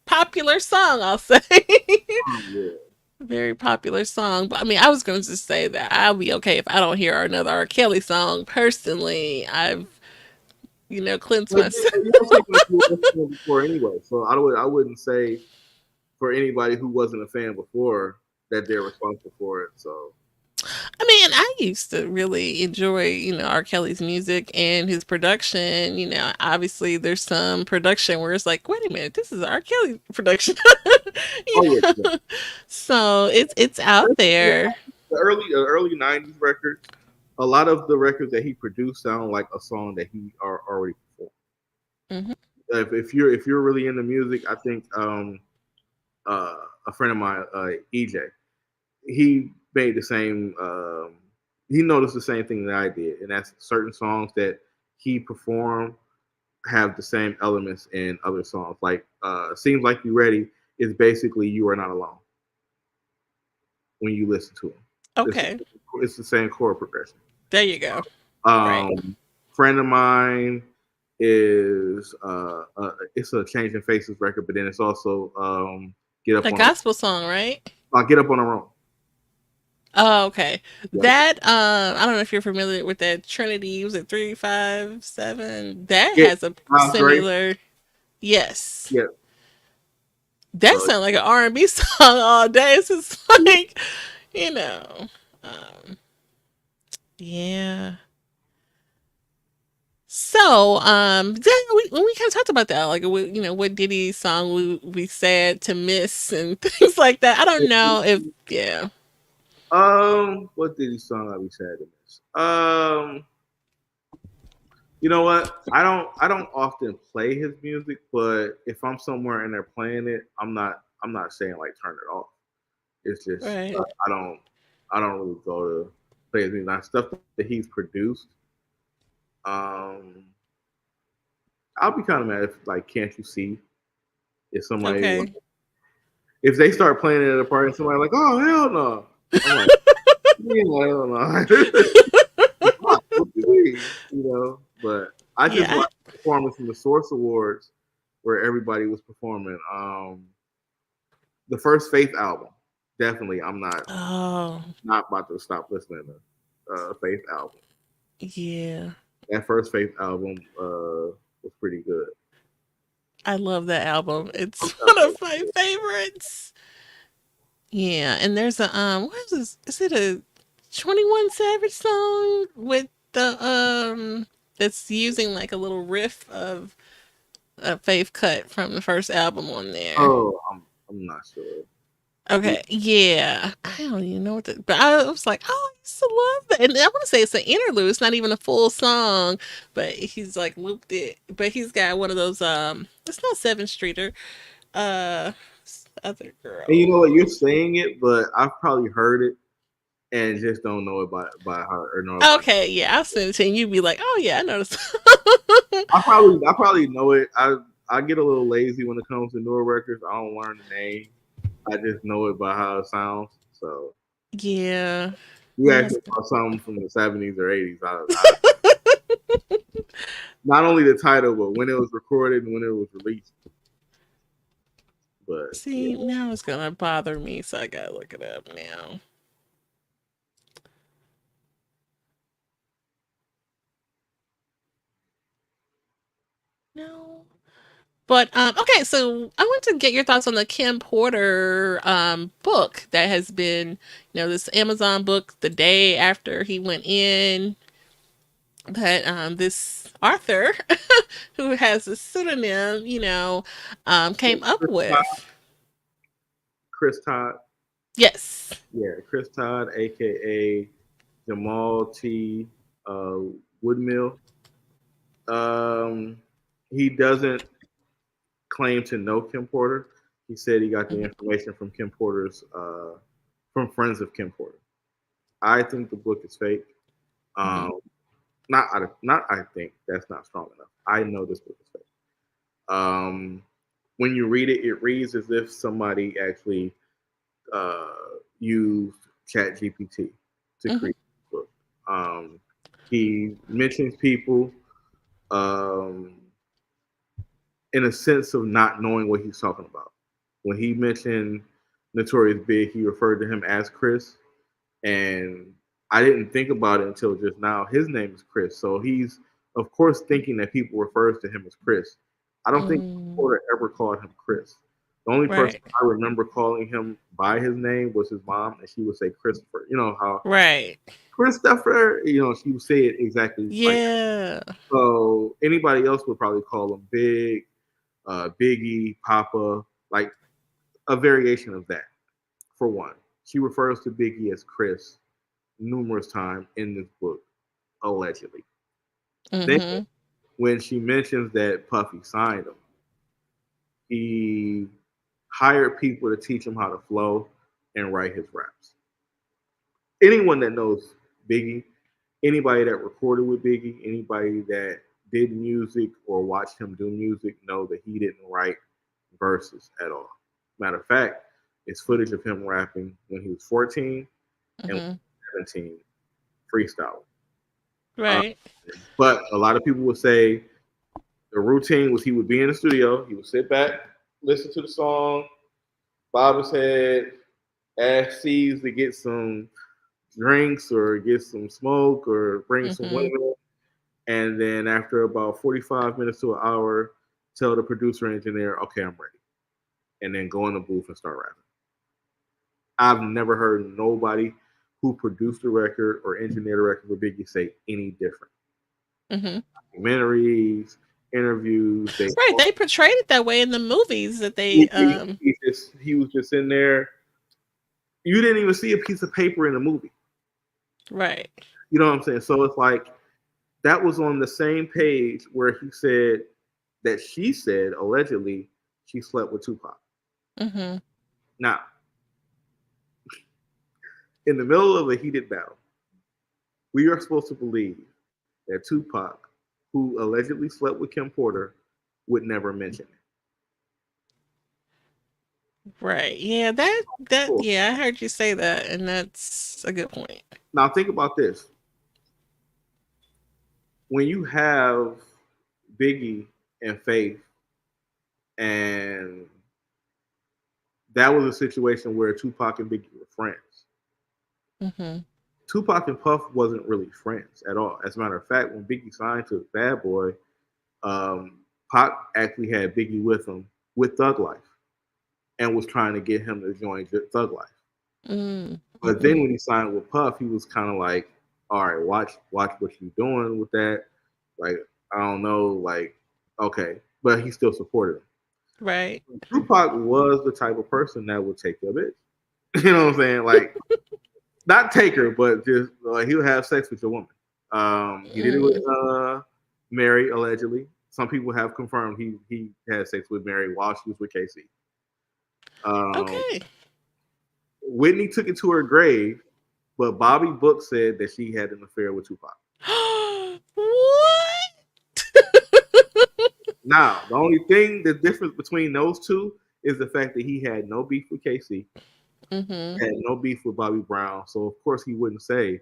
popular song, I'll say. yeah. Very popular song. But I mean I was going to say that I'll be okay if I don't hear another R. Kelly song. Personally, I've cleansed But myself. you don't take much to listen to before anyway, so I wouldn't say for anybody who wasn't a fan before that they're responsible for it. So I mean, I used to really enjoy, R. Kelly's music and his production. Obviously there's some production where it's like, wait a minute, this is R. Kelly production. you oh yeah, yeah. know? So it's out there. The early '90s records, a lot of the records that he produced sound like a song that he already performed. Hmm. If you're really into music, I think a friend of mine, EJ, he made the same. He noticed the same thing that I did, and that's certain songs that he performed have the same elements in other songs. Like "Seems Like You Ready" is basically "You Are Not Alone" when you listen to him. It's Okay, it's the same chord progression. there you go. Right, Um, Friend of mine is it's a Changing Faces record, but then it's also Get Up a on a gospel song, right? Get Up on a Own. Oh, okay. Yep. That I don't know if you're familiar with that Trinity. Was it 357? That Yeah, has a Miles Gray. similar. Yes. Yeah. That So sounds like an R&B song all day. It's just like, you know, um, yeah. So, then when we kind of talked about that, like, what Diddy song we sad to miss and things like that. I don't know if, yeah, what did he song I be sad to miss? You know what? I don't often play his music, but if I'm somewhere and they're playing it, I'm not saying like turn it off. It's just right, I don't really go to play his music. Now, stuff that he's produced. Um, I'll be kind of mad if like Can't You See if somebody okay, if they start playing it at a party and somebody like, oh hell no. I'm like, yeah, hell no. What do you mean? But I just yeah. watched the performance from the Source Awards where everybody was performing. The first Faith album. Definitely, I'm not Oh, not about to stop listening to Faith album. yeah. That first Faith album was pretty good. I love that album. It's one Okay. of my favorites. Yeah, and there's a what is this? Is it a 21 Savage song with the that's using like a little riff of a Faith cut from the first album on there. Oh, I'm not sure. Okay, yeah. I don't even know what the, but I was like, oh, I used to love that. And I want to say it's an interlude. It's not even a full song, but he's like looped it. But he's got one of those, it's not Seven Streeter, uh, other And you know what? You're girl. saying it, but I've probably heard it and just don't know it by heart or know it by. Okay, yeah, I'll send it to you. You'd be like, oh, yeah, I noticed. I probably know it. I get a little lazy when it comes to newer records. I don't learn the name. I just know it by how it sounds. So Yeah, you yeah, ask me about something from the 70s or 80s. Not only the title, but when it was recorded and when it was released. But yeah, see, now it's gonna bother me, so I gotta look it up now. No. But okay, so I want to get your thoughts on the Kim Porter book that has been, this Amazon book the day after he went in. But this author, who has a pseudonym, came up Chris Todd, with. Chris Todd, Yes. yeah, Chris Todd, aka Jamal T. Uh, Woodmill. Um, he doesn't claim to know Kim Porter. He said he got the Mm-hmm. information from Kim Porter's from friends of Kim Porter. I think the book is fake. Mm-hmm. Um, not I think that's not strong enough. I know this book is fake. Um, when you read it, it reads as if somebody actually uh, used Chat GPT to Mm-hmm. create the book. Um, he mentions people um, in a sense of not knowing what he's talking about. When he mentioned Notorious Big, he referred to him as Chris, and I didn't think about it until just now. His name is Chris, so he's of course thinking that people refers to him as Chris. I don't think Mm, Porter ever called him Chris. The only person right. I remember calling him by his name was his mom, and she would say Christopher. You know how Right. Christopher, she would say it exactly like that. Yeah. So anybody else would probably call him Big, Biggie, Papa, like a variation of that. For one, she refers to Biggie as Chris numerous times in this book, allegedly. Then, Mm-hmm. when she mentions that Puffy signed him, he hired people to teach him how to flow and write his raps. Anyone that knows Biggie, anybody that recorded with Biggie, anybody that did music or watched him do music know that he didn't write verses at all. Matter of fact, it's footage of him rapping when he was 14 and Mm-hmm. 17, freestyling. Uh, Right. but a lot of people would say the routine was he would be in the studio, he would sit back, listen to the song, bob his head, ask C's to get some drinks or get some smoke or bring some Mm-hmm. women, and then after about 45 minutes to an hour, tell the producer engineer, okay, I'm ready, and then go in the booth and start rapping. I've never heard nobody who produced a record or engineered a record for Biggie say any different. Mm-hmm. Documentaries, interviews, they Right. all They portrayed it that way in the movies that they he was just in there. You didn't even see a piece of paper in the movie. right. You know what I'm saying? So it's like that was on the same page where he said that she said allegedly she slept with Tupac. Mm-hmm. Now, in the middle of a heated battle, we are supposed to believe that Tupac, who allegedly slept with Kim Porter, would never mention it. Right. Yeah, Cool. yeah, I heard you say that, and that's a good point. Now think about this: when you have Biggie and Faith, and that was a situation where Tupac and Biggie were friends. Mm-hmm. Tupac and Puff wasn't really friends at all. As a matter of fact, when Biggie signed to Bad Boy, Pac actually had Biggie with him with Thug Life and was trying to get him to join Thug Life. But Mm-hmm. then when he signed with Puff, he was kind of like, "All right, watch what you doing with that." Like, I don't know, like, okay, but he still supported him. Right. Tupac was the type of person that would take your bitch. You know what I'm saying? Like, not take her, but just he'll have sex with your woman. He did it with Mm, Mary allegedly. Some people have confirmed he had sex with Mary while she was with Casey. Um, okay. Whitney took it to her grave, but Bobby Book said that she had an affair with Tupac. What? Now, the only thing, the difference between those two is the fact that he had no beef with Casey, Mm-hmm. had no beef with Bobby Brown. So of course he wouldn't say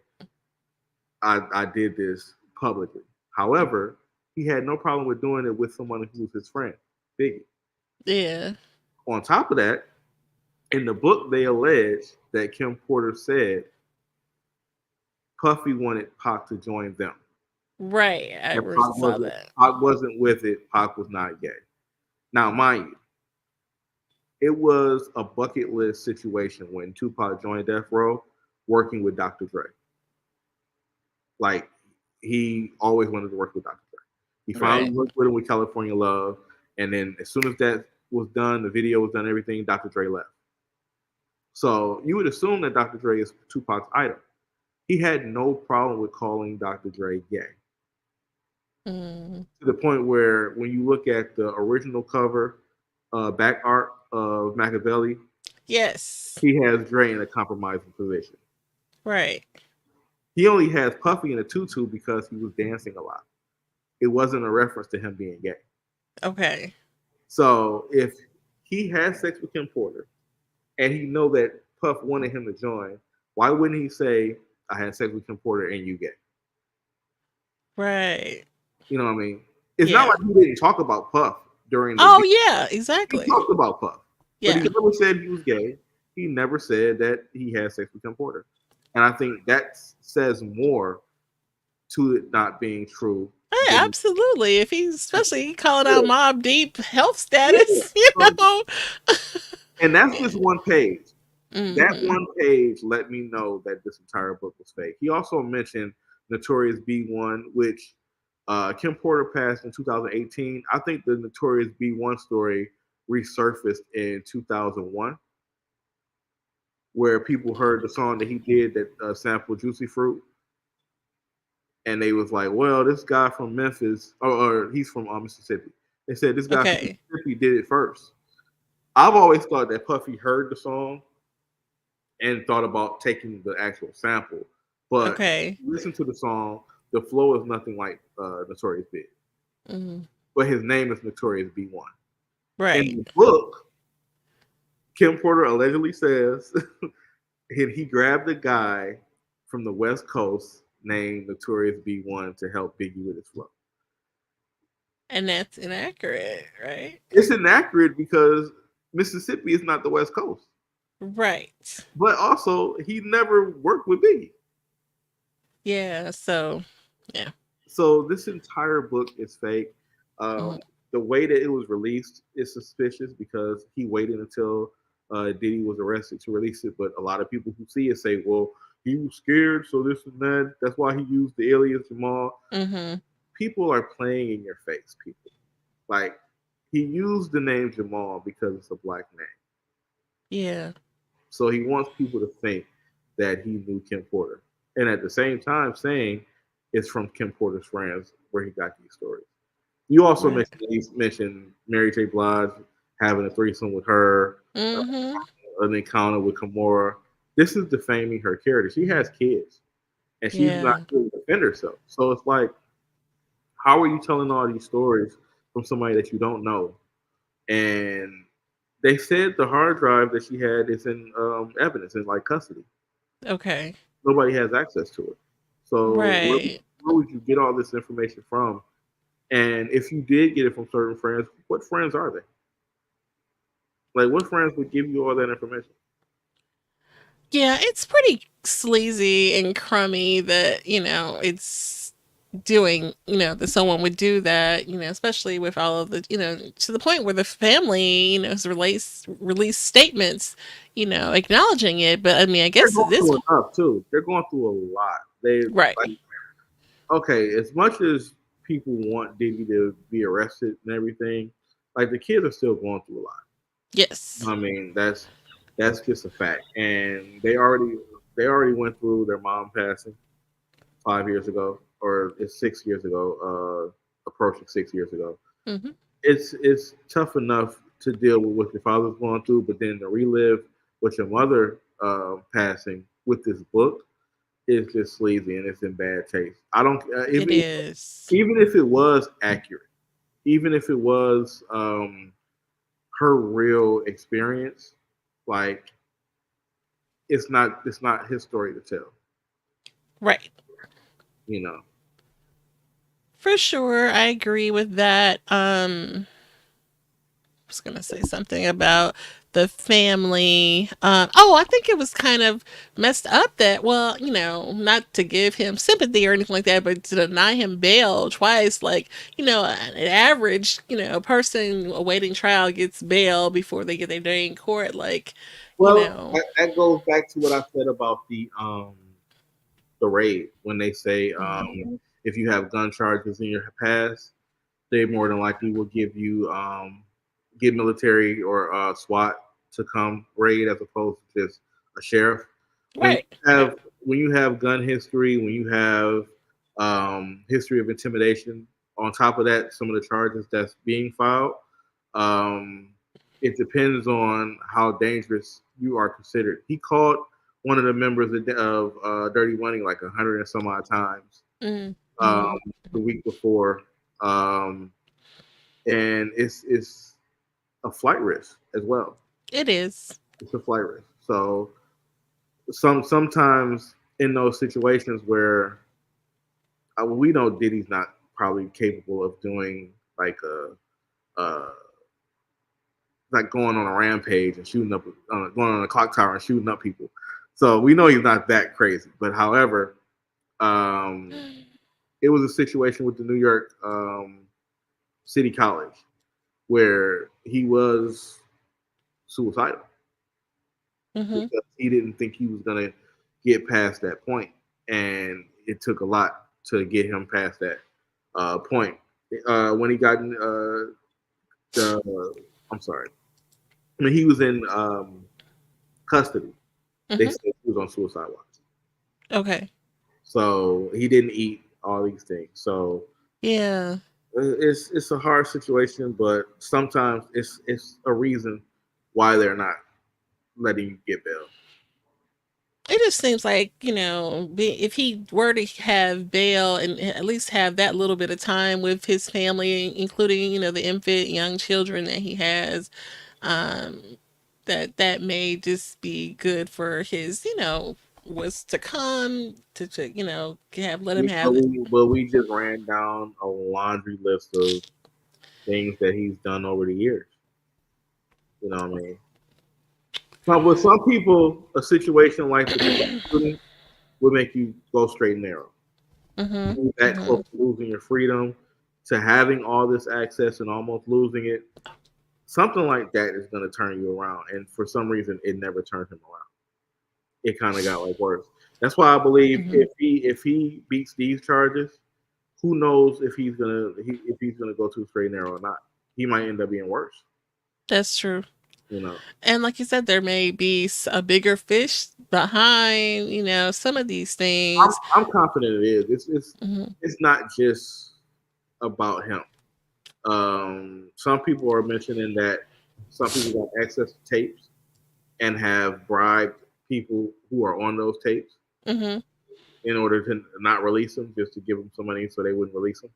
I did this publicly. However, he had no problem with doing it with someone who was his friend, Biggie. Yeah. On top of that, in the book, they allege that Kim Porter said Puffy wanted Pac to join them. Right. I That saw that. Pac wasn't with it. Pac was not gay. Now, mind you, it was a bucket list situation when Tupac joined Death Row, working with Dr. Dre. Like he always wanted to work with Dr. Dre. He finally Right. worked with him with California Love, and then as soon as that was done, the video was done, everything. Dr. Dre left. So you would assume that Dr. Dre is Tupac's idol. He had no problem with calling Dr. Dre gay. Mm. To the point where when you look at the original cover, back art of Machiavelli, Yes. he has Dre in a compromising position. Right. He only has Puffy in a tutu because he was dancing a lot. It wasn't a reference to him being gay. Okay. So if he had sex with Kim Porter and he know that Puff wanted him to join, why wouldn't he say, I had sex with Kim Porter and you gay? Right. You know what I mean? It's not Yeah. like he didn't talk about Puff during the Oh video. yeah, He exactly. talked about Puff, but he Yeah. never said he was gay. He never said that he had sex with Kim Porter. And I think that says more to it not being true Hey, than absolutely. If he's especially calling out Mob Deep health yeah. status, you So, know. and that's just one page. That Mm-hmm. one page let me know that this entire book was fake. He also mentioned Notorious B1, which Kim Porter passed in 2018. I think the Notorious B1 story resurfaced in 2001, where people heard the song that he did that sampled Juicy Fruit, and they was like, "Well, this guy from Memphis, or he's from Mississippi." They said this guy from Okay. Mississippi did it first. I've always thought that Puffy heard the song and thought about taking the actual sample. But Okay. listen to the song. The flow is nothing like Notorious Big, Mm-hmm. but his name is Notorious B1. In Right. the book, Kim Porter allegedly says he grabbed a guy from the West Coast named Notorious B1 to help Biggie with his flow. And that's inaccurate, right? It's inaccurate because Mississippi is not the West Coast, Right. but also he never worked with Biggie. Yeah. So, yeah. So this entire book is fake. Mm-hmm. The way that it was released is suspicious because he waited until Diddy was arrested to release it. But a lot of people who see it say, "Well, he was scared, so this and that. That's why he used the alias Jamal." Mm-hmm. People are playing in your face. People like he used the name Jamal because it's a black name, Yeah. so he wants people to think that he knew Kim Porter, and at the same time saying it's from Kim Porter's friends where he got these stories. You also Right. mentioned Mary J. Blige having a threesome with her, Mm-hmm. an encounter with Kimora. This is defaming her character. She has kids, and she's not Yeah. going to defend herself. So it's like, how are you telling all these stories from somebody that you don't know? And they said the hard drive that she had is in evidence in like custody. Okay. Nobody has access to it. So Right. where would you get all this information from? And if you did get it from certain friends, what friends are they? Like, what friends would give you all that information? Yeah, it's pretty sleazy and crummy that, it's doing, that someone would do that, especially with all of the, to the point where the family, has released statements, acknowledging it. But I mean, I They're guess going this, through enough too. They're going through a lot. They like right. okay, as much as people want Diddy to be arrested and everything, like the kids are still going through a lot. Yes. I mean, that's That's just a fact. And they already went through their mom passing 5 years ago, or it's 6 years ago, approaching 6 years ago. Hmm. It's tough enough to deal with what your father's going through, but then to relive what your mother passing with this book is just sleazy and it's in bad taste. I don't It is. even if it was accurate, even if it was her real experience, like it's not his story to tell. Right. You know. For sure. I agree with that. I was gonna say something about the family. Oh, I think it was kind of messed up that, well, not to give him sympathy or anything like that, but to deny him bail twice. Like, an average, person awaiting trial gets bail before they get their day in court. Like, you Well, know, that goes back to what I said about the raid when they say hmm if you have gun charges in your past, they more than likely will give you get military or SWAT to come raid as opposed to just a sheriff. When you right. have gun history, when you have history of intimidation, on top of that, some of the charges that's being filed, um, it depends on how dangerous you are considered. He called one of the members of Dirty Money like 100 and some odd times um, Mm-hmm. the week before, um, and it's a flight risk as well. It is. It's a flight risk. So sometimes in those situations where we know Diddy's not probably capable of doing like uh, like going on a rampage and shooting up, going on a clock tower and shooting up people. So we know he's not that crazy. But however, um, it was a situation with the New York City College where he was suicidal Mm-hmm. because he didn't think he was gonna get past that point, and it took a lot to get him past that point. When he got in, the, I'm sorry, when he was in custody, they Mm-hmm. said he was on suicide watch. Okay. So he didn't eat all these things. So Yeah. it's a hard situation, but sometimes it's a reason why they're not letting you get bail. It just seems like, if he were to have bail and at least have that little bit of time with his family, including, the infant young children that he has, um, that may just be good for his, what's to come to let him But have it. we just ran down a laundry list of things that he's done over the years. You know what I mean? But with some people, a situation like the shooting would make you go straight and narrow. Mhm. That close Mhm. to losing your freedom, to having all this access and almost losing it, something like that is going to turn you around. And for some reason, it never turned him around. It kind of got like worse. That's why I believe Mhm. if he beats these charges, who knows if he's gonna go too straight and narrow or not. He might end up being worse. That's true. You know, And like you said, there may be a bigger fish behind, some of these I'm things. I'm confident it is. Mhm. It's not just about him. Some people are mentioning that some people got access to tapes and have bribed people who are on those tapes Mhm. in order to not release them, just to give them some money so they wouldn't release them.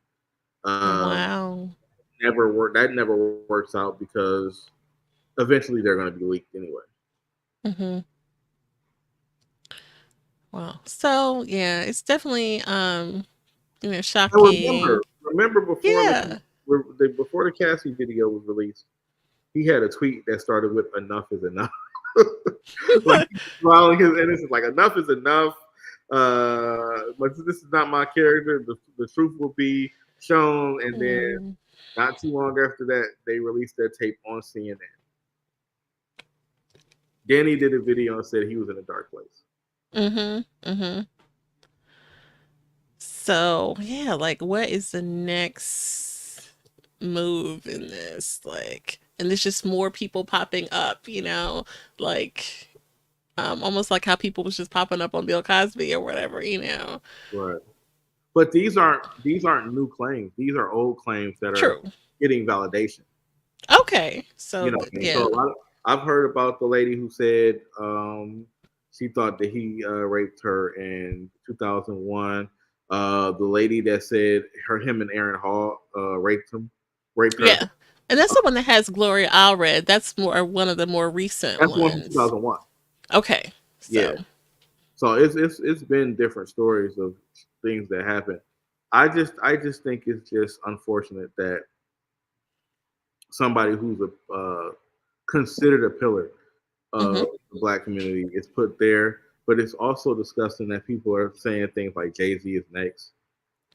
Um, Wow. never work. That never works out because eventually they're going to be leaked anyway. Mhm. Wow. So, yeah, it's definitely I shocking. remember before Yeah. before the Cassie video was released, he had a tweet that started with "Enough is enough." Like smiling his innocence, like enough is enough. But this is not my character. The truth will be shown, and then Mm. not too long after that, they released that tape on CNN. Danny did a video and said he was in a dark place. Mhm. Mhm. So, yeah, like what is the next move in this? Like and there's just more people popping up, like almost like how people was just popping up on Bill Cosby or whatever. Right. But these aren't new claims. These are old claims that are True. getting validation. Okay. You So know what I mean? So yeah. I've heard about the lady who said she thought that he raped her in 2001. The lady that said him and Aaron Hall raped her. Yeah. And that's the one that has Gloria Allred. That's more one of the more recent That's the one from ones. 2001. Okay. Yeah. So, So it's been different stories of things that happen. I just think it's just unfortunate that somebody who's a considered a pillar mhm. of the black community is put there. But it's also disgusting that people are saying things like Jay-Z is next,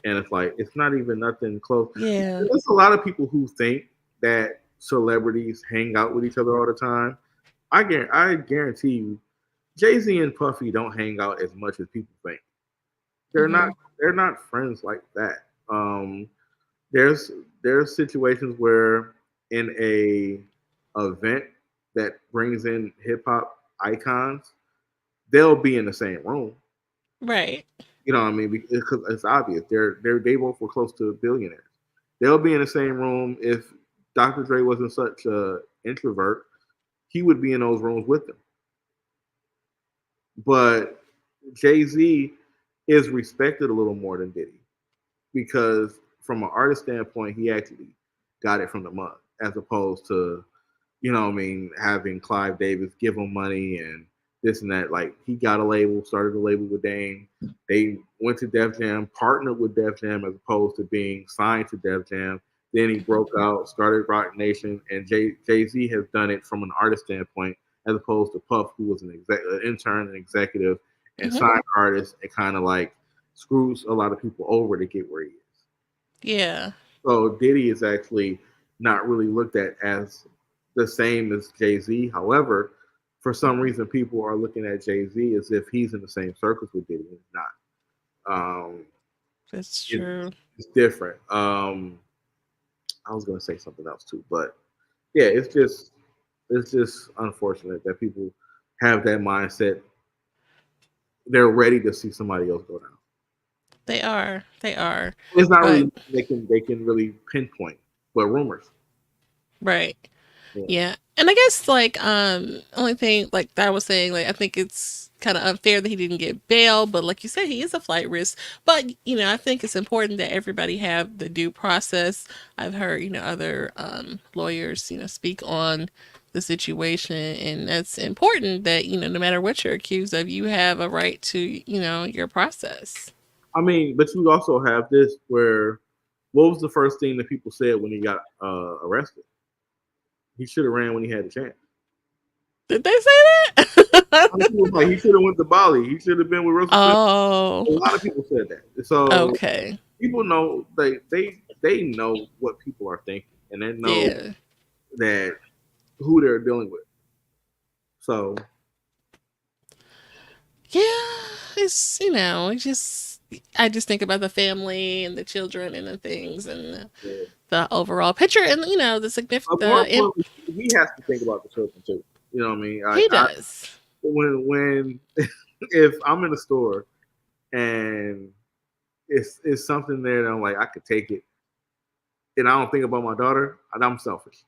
and it's like it's not even nothing close. Yeah. There's a lot of people who think that celebrities hang out with each other all the time. I guarantee you, Jay-Z and Puffy don't hang out as much as people think. They're not Mhm. they're not friends like that. There's there's situations where in a event that brings in hip hop icons, they'll be in the same room. Right. You know what I mean? Because it's obvious they both were close to billionaires. They'll be in the same room. If Dr. Dre wasn't such a introvert, he would be in those rooms with them. But Jay Z is respected a little more than Diddy because from an artist standpoint, he actually got it from the mud, as opposed to having Clive Davis give him money and this and that. Like he got a label, started a label with Dame. They went to Def Jam, partnered with Def Jam as opposed to being signed to Def Jam. Then he broke out, started Rock Nation, and Jay Z has done it from an artist standpoint as opposed to Puff, who was an intern and executive and Mhm. signed artist and kind of like screws a lot of people over to get where he is. Yeah. So Diddy is actually not really looked at as the same as Jay Z. However, for some reason, people are looking at Jay Z as if he's in the same circles with Diddy. He's not. That's It, true. it's different. I was going to say something else too, but yeah, it's just unfortunate that people have that mindset. They're ready to see somebody else go down. They are. They are. It's not But really they can really pinpoint, but rumors. right. Yeah. Yeah. And I guess like only thing like that I was saying, like I think it's kind of unfair that he didn't get bail, but like you said, he is a flight risk. But I think it's important that everybody have the due process. I've heard, other lawyers, speak on the situation, and that's important that, no matter what you're accused of, you have a right to, your process. I mean, but you also have this where what was the first thing that people said when he got arrested? He should have ran when he had the chance. Did they say I mean, that? people was like he should have went to Bali. He should have been with Russell Simmons. Oh, A lot of people said that. So okay. people know they know what people are thinking, and they know Yeah. that who they're dealing with. So Yeah, it's just I just think about the family and the children and the things and yeah. the overall picture and the But significant more importantly, he has to think about the children too. You know what I mean? he I does. when if I'm in a store and it's something there that I'm like I could take it, and I don't think about my daughter, and I'm selfish.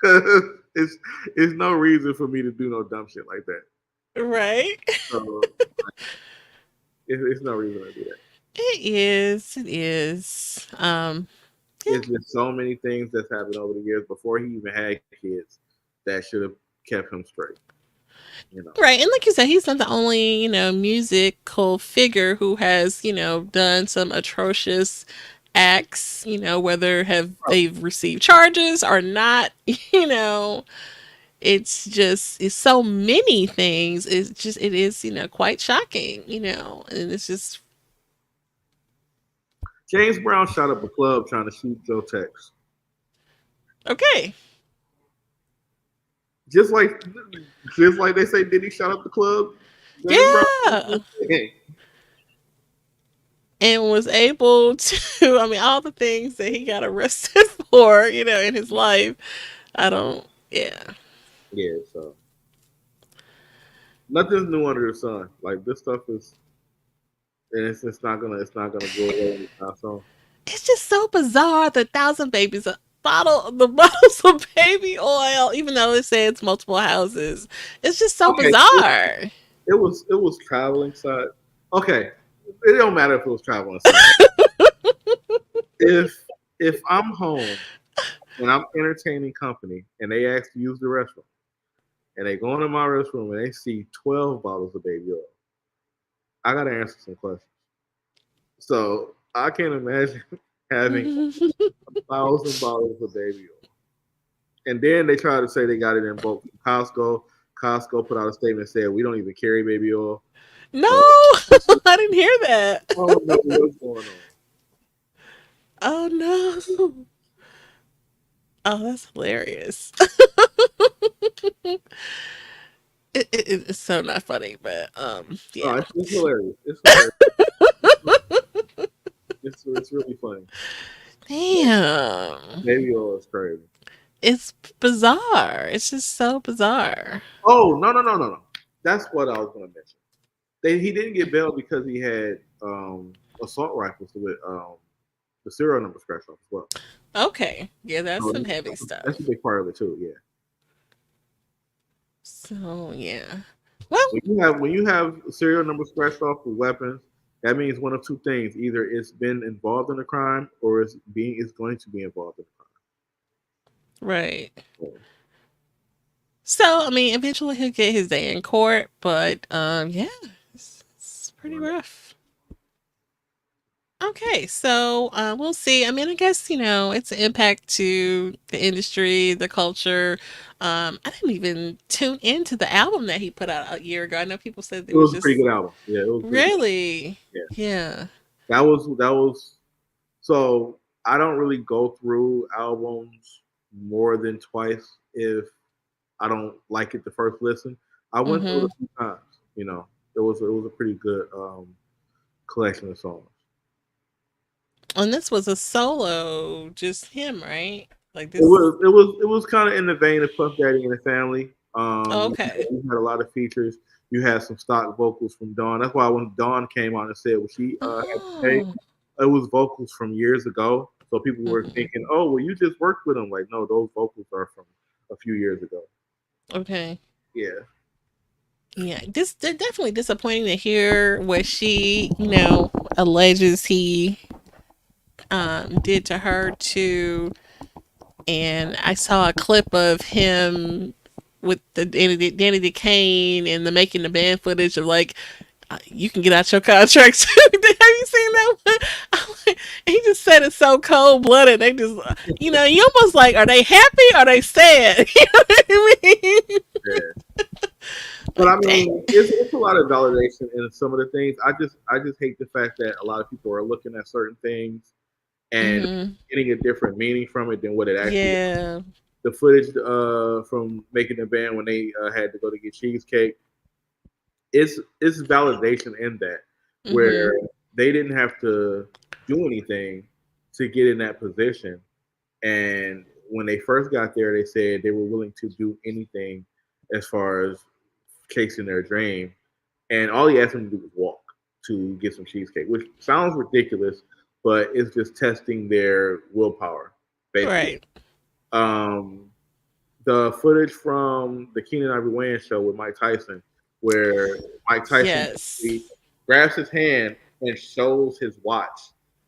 Cause it's no reason for me to do no dumb shit like that. Right. So it's no reason to do that. It is. It is. Yeah. It's just so many things that's happened over the years before he even had kids that should have kept him straight. You know, Right. And like you said, he's not the only, musical figure who has, done some atrocious acts, whether have they've received charges or not, it's so many things. It is, quite shocking, and it's just James Brown shot up a club trying to shoot Joe Tex, okay. just like they say Diddy shot up the club. James Brown. Yeah. And was able to, I mean, all the things that he got arrested for, in his life. I don't. Yeah. Yeah, so nothing's new under the sun. Like this stuff is, and it's not gonna go away anytime soon. It's just so bizarre. The thousand babies the bottles of baby oil, even though it says multiple houses. It's just so Okay, bizarre. it was traveling side. Okay, it don't matter if it was traveling side. If I'm home and I'm entertaining company and they ask to use the restroom and they go into my restroom and they see 12 bottles of baby oil, I gotta answer some questions. So I can't imagine having 1,000 bottles of baby oil. And then they try to say they got it in bulk from Costco. Costco put out a statement and said we don't even carry baby oil. No, So I didn't hear that. I don't know what's going on. Oh no. Oh, that's hilarious. It's so not funny, but Oh, yeah. it's hilarious. It's hilarious. It's really funny. Damn. Baby oil is crazy. It's bizarre. It's just so bizarre. Oh no! That's what I was going to mention. He didn't get bailed because he had assault rifles with the serial number scratched off as well. Okay. Yeah, that's So some heavy that's a stuff. big part of it too. Yeah. So yeah. Well, When you have serial number scratched off with weapons, that means one of two things: either it's been involved in a crime, or it's going to be involved in right. a crime. So I mean, eventually he'll get his day in court, but yeah, it's pretty Right. rough. Okay, so we'll see. I mean, I guess it's an impact to the industry, the culture. I didn't even tune into the album that he put out a year ago. I know people said it It was was a pretty just good album. Yeah, it was a pretty good. really, Yeah, yeah. that was. So I don't really go through albums more than twice if I don't like it the first listen. I went through Mm-hmm. it a few times. It was a pretty good collection of songs. And this was a solo, just him, right? Like It this. was kind of in the vein of Puff Daddy and the Family. Okay. You had a lot of features. You had some stock vocals from Dawn. That's why when Dawn came on and said what she had to say, Oh. it was vocals from years ago. So people were Hmm. thinking, "Oh, well, you just worked with him." Like, no, those vocals are from a few years ago. Okay. Yeah, Yeah, this they're definitely disappointing to hear what she, alleges he did to her too. And I saw a clip of him with the Danny DeCane and the making the band footage of like, you can get out your contract. Have you seen that one? Like, he just said it so cold blooded. They just, you almost like, are they happy? Or are they sad? You know what I mean? yeah. But Like, I dang. mean, it's a lot of validation in some of the things. I just hate the fact that a lot of people are looking at certain things and Hmm. getting a different meaning from it than what it actually is. Yeah. The footage from making the band when they had to go to get cheesecake, it's validation in that Hmm. where they didn't have to do anything to get in that position. And when they first got there, they said they were willing to do anything as far as chasing their dream. And all he asked them to do was walk to get some cheesecake, which sounds ridiculous, but it's just testing their willpower, basically. Right. Um, the footage from the Keenan Ivory Wayans show with Mike Tyson, where Mike Tyson Yes. grabs his hand and shows his watch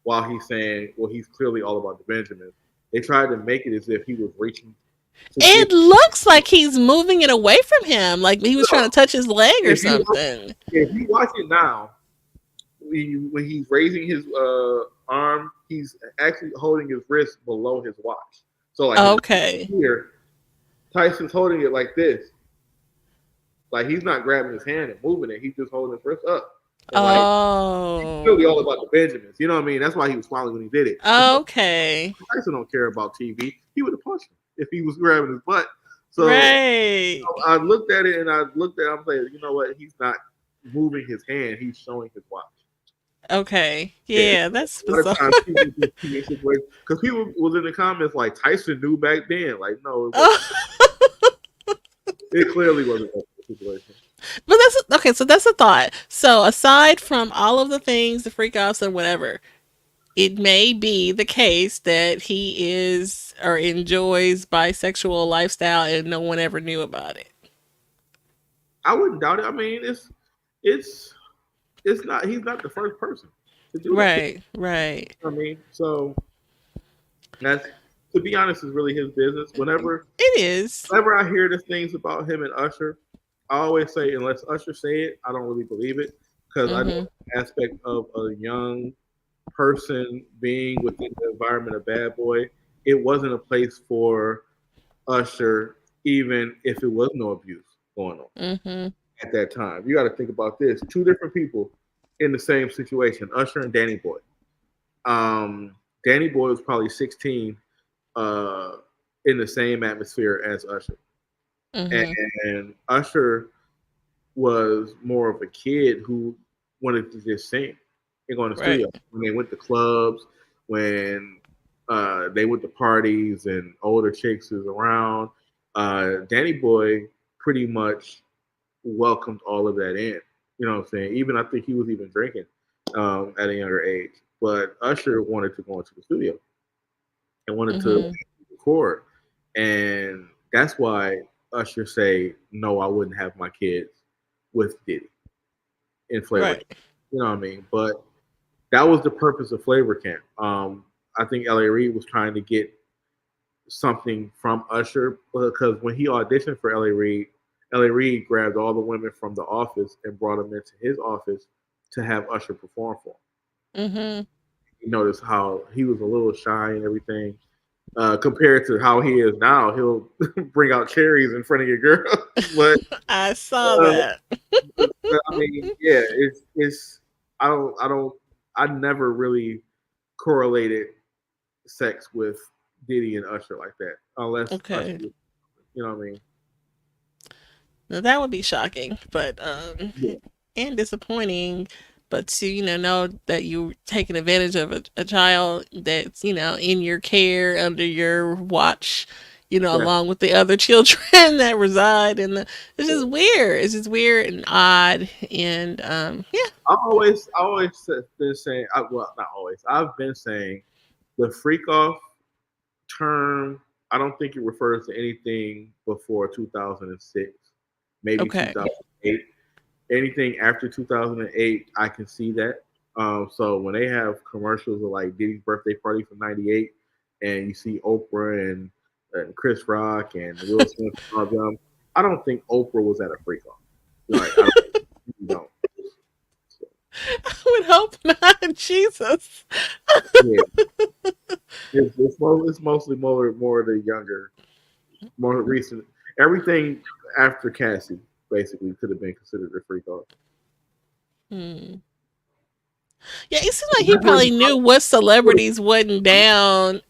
while he's saying, well, he's clearly all about the Benjamins. They tried to make it as if he was reaching to get. It looks like he's moving it away from him, like he was trying to No, touch his leg or if you something. if you watch it now, when he's raising his arm, he's actually holding his wrist below his watch. So like his Okay. here, Tyson's holding it like this. Like he's not grabbing his hand and moving it. He's just holding his wrist up. And like he's Oh. really all about the Benjamins. You know what I mean? That's why he was smiling when he did it. But Okay. Tyson don't care about TV. He would have punched him if he was grabbing his butt. So Right. I looked at it and I looked at it, I'm like, you know what? He's not moving his hand, he's showing his watch. Okay. Yeah, Yeah, so that's a lot of bizarre. times people just create situations because people was in the comments like Tyson knew back then. Like, no, it wasn't. Oh. It clearly wasn't that situation. But that's okay. So that's a thought. So aside from all of the things, the freak offs and whatever, it may be the case that he is or enjoys bisexual lifestyle and no one ever knew about it. I wouldn't doubt it. I mean, it's it's not. He's not the first person to do that. Right, right. I mean, so that's to be honest is really his business. It is. Whenever I hear the things about him and Usher, I always say unless Usher say it, I don't really believe it because I know Mm-hmm. the aspect of a young person being within the environment of Bad Boy, it wasn't a place for Usher, even if it was no abuse going on Mm-hmm. at that time. You got to think about this: two different people in the same situation, Usher and Danny Boy. Danny Boy was probably 16 uh, in the same atmosphere as Usher, Mm-hmm. and Usher was more of a kid who wanted to just sing and go in the Right. studio. When they went to clubs, when they went to parties and older chicks was around, Danny Boy pretty much welcomed all of that in. You know what I'm saying? Even I think he was even drinking at a younger age. But Usher wanted to go into the studio and wanted to Mm-hmm. record, and that's why Usher say no, I wouldn't have my kids with Diddy in Flavor Right. Camp. You know what I mean? But that was the purpose of Flavor Camp. I think L.A. Reid was trying to get something from Usher because when he auditioned for L.A. Reid grabbed all the women from the office and brought them into his office to have Usher perform for him. Mm-hmm. You notice how he was a little shy and everything. Compared to how he is now, he'll bring out cherries in front of your girl. but I saw uh, that. but I mean, yeah, it's I don't I never really correlated sex with Diddy and Usher like that, unless Usher, Okay. you know what I mean? Now that would be shocking, but Yeah, and disappointing. But to know that you're taking advantage of a child that's in your care, under your watch, definitely. along with the other children that reside in the. It's just weird. It's just weird and odd, and yeah. I always been saying, well, not always. I've been saying the freak off term. I don't think it refers to anything before 2006, maybe Okay. 2008. Anything after 2008, I can see that. So when they have commercials of like Diddy's birthday party from '98, and you see Oprah and Chris Rock and Will Smith and all of them, I don't think Oprah was at a freak off. Like I don't. So, I would hope not. Jesus. yeah, it's mostly more the younger, more recent. Everything after Cassie basically could have been considered a freak off. Hmm. Yeah, it seemed like he probably knew what celebrities wasn't down,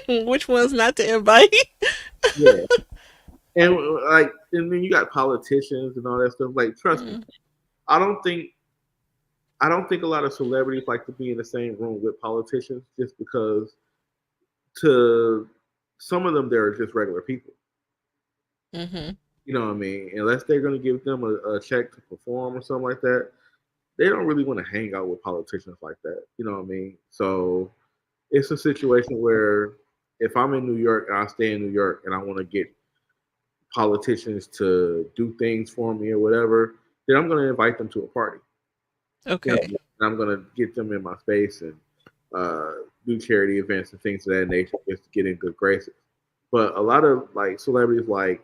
which ones not to invite. Yeah, and and then you got politicians and all that stuff. Like, trust me, Mm, I don't think I don't think a lot of celebrities like to be in the same room with politicians just because to some of them they're just regular people. mm-hmm. You know what I mean? Unless they're going to give them a check to perform or something like that, they don't really want to hang out with politicians like that. You know what I mean? So it's a situation where if I'm in New York and I stay in New York and I want to get politicians to do things for me or whatever, then I'm going to invite them to a party. You Okay. know, I'm going to get them in my space and uh, do charity events and things of that nature just to get in good graces. But a lot of like celebrities, like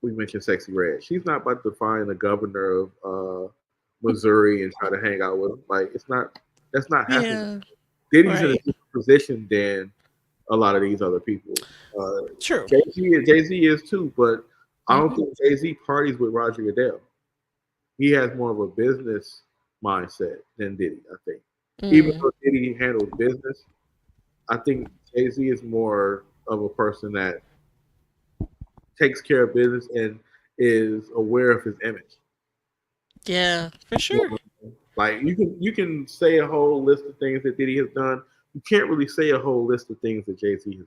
we mentioned, Sexy Red, she's not about to find the governor of Missouri and try to hang out with him. Like it's not that's not happening. Yeah. Diddy's in a Right. different position than a lot of these other people. Uh, True. Jay Z is too, but I don't Mm-hmm. think Jay Z parties with Roger Goodell. He has more of a business mindset than Diddy, I think. Even Mm. though Diddy handles business, I think Jay Z is more of a person that takes care of business and is aware of his image. Yeah, for You sure. know? Like you can say a whole list of things that Diddy has done. You can't really say a whole list of things that Jay Z has done.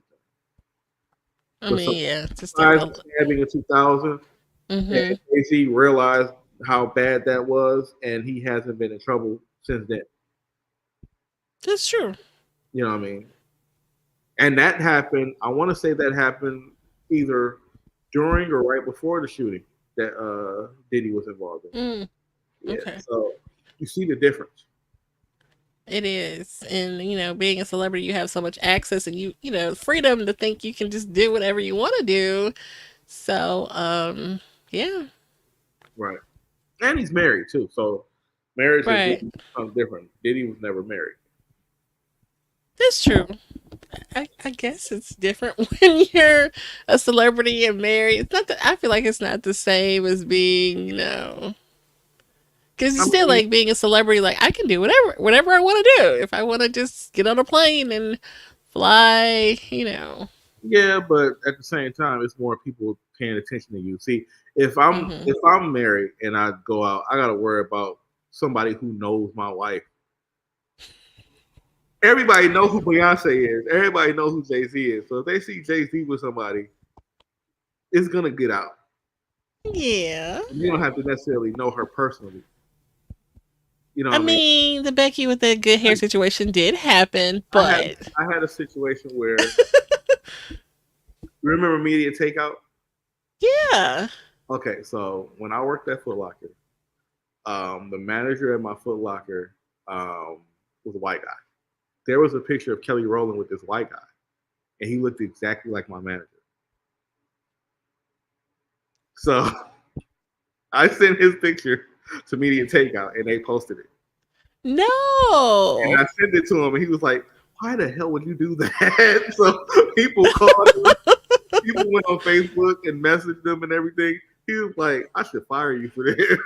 I But mean, yeah, just like besides a. the stabbing in 2000, and Mm-hmm. Jay Z realized how bad that was, and he hasn't been in trouble since then. That's true. You know what I mean? And that happened. I want to say that happened either during or right before the shooting that Diddy was involved in. Mm, Yeah, okay. so you see the difference. It is. And, being a celebrity, you have so much access and freedom to think you can just do whatever you want to do. So, yeah, Right. And he's married too. So marriage is right. something different. Diddy was never married. That's true. I guess it's different when you're a celebrity and married. It's not that I feel like it's not the same as being, because you I still mean, like being a celebrity. Like I can do whatever I want to do. If I want to just get on a plane and fly. yeah, but at the same time, it's more people paying attention to you. See, if I'm Hmm. if I'm married and I go out, I gotta worry about somebody who knows my wife. Everybody know who Beyonce is. Everybody know who Jay Z is. So if they see Jay Z with somebody, it's gonna get out. Yeah. You don't have to necessarily know her personally. You know I what I mean? mean, the Becky with the good hair situation did happen, I had but I had a situation where you remember Media Takeout. yeah. Okay, so when I worked at Foot Locker, the manager at my Foot Locker was a white guy. There was a picture of Kelly Rowland with this white guy, and he looked exactly like my manager. So I sent his picture to Media Takeout, and they posted it. And No. I sent it to him, and he was like, "Why the hell would you do that?" So people called him. People went on Facebook and messaged them and everything. He was like, "I should fire you for this."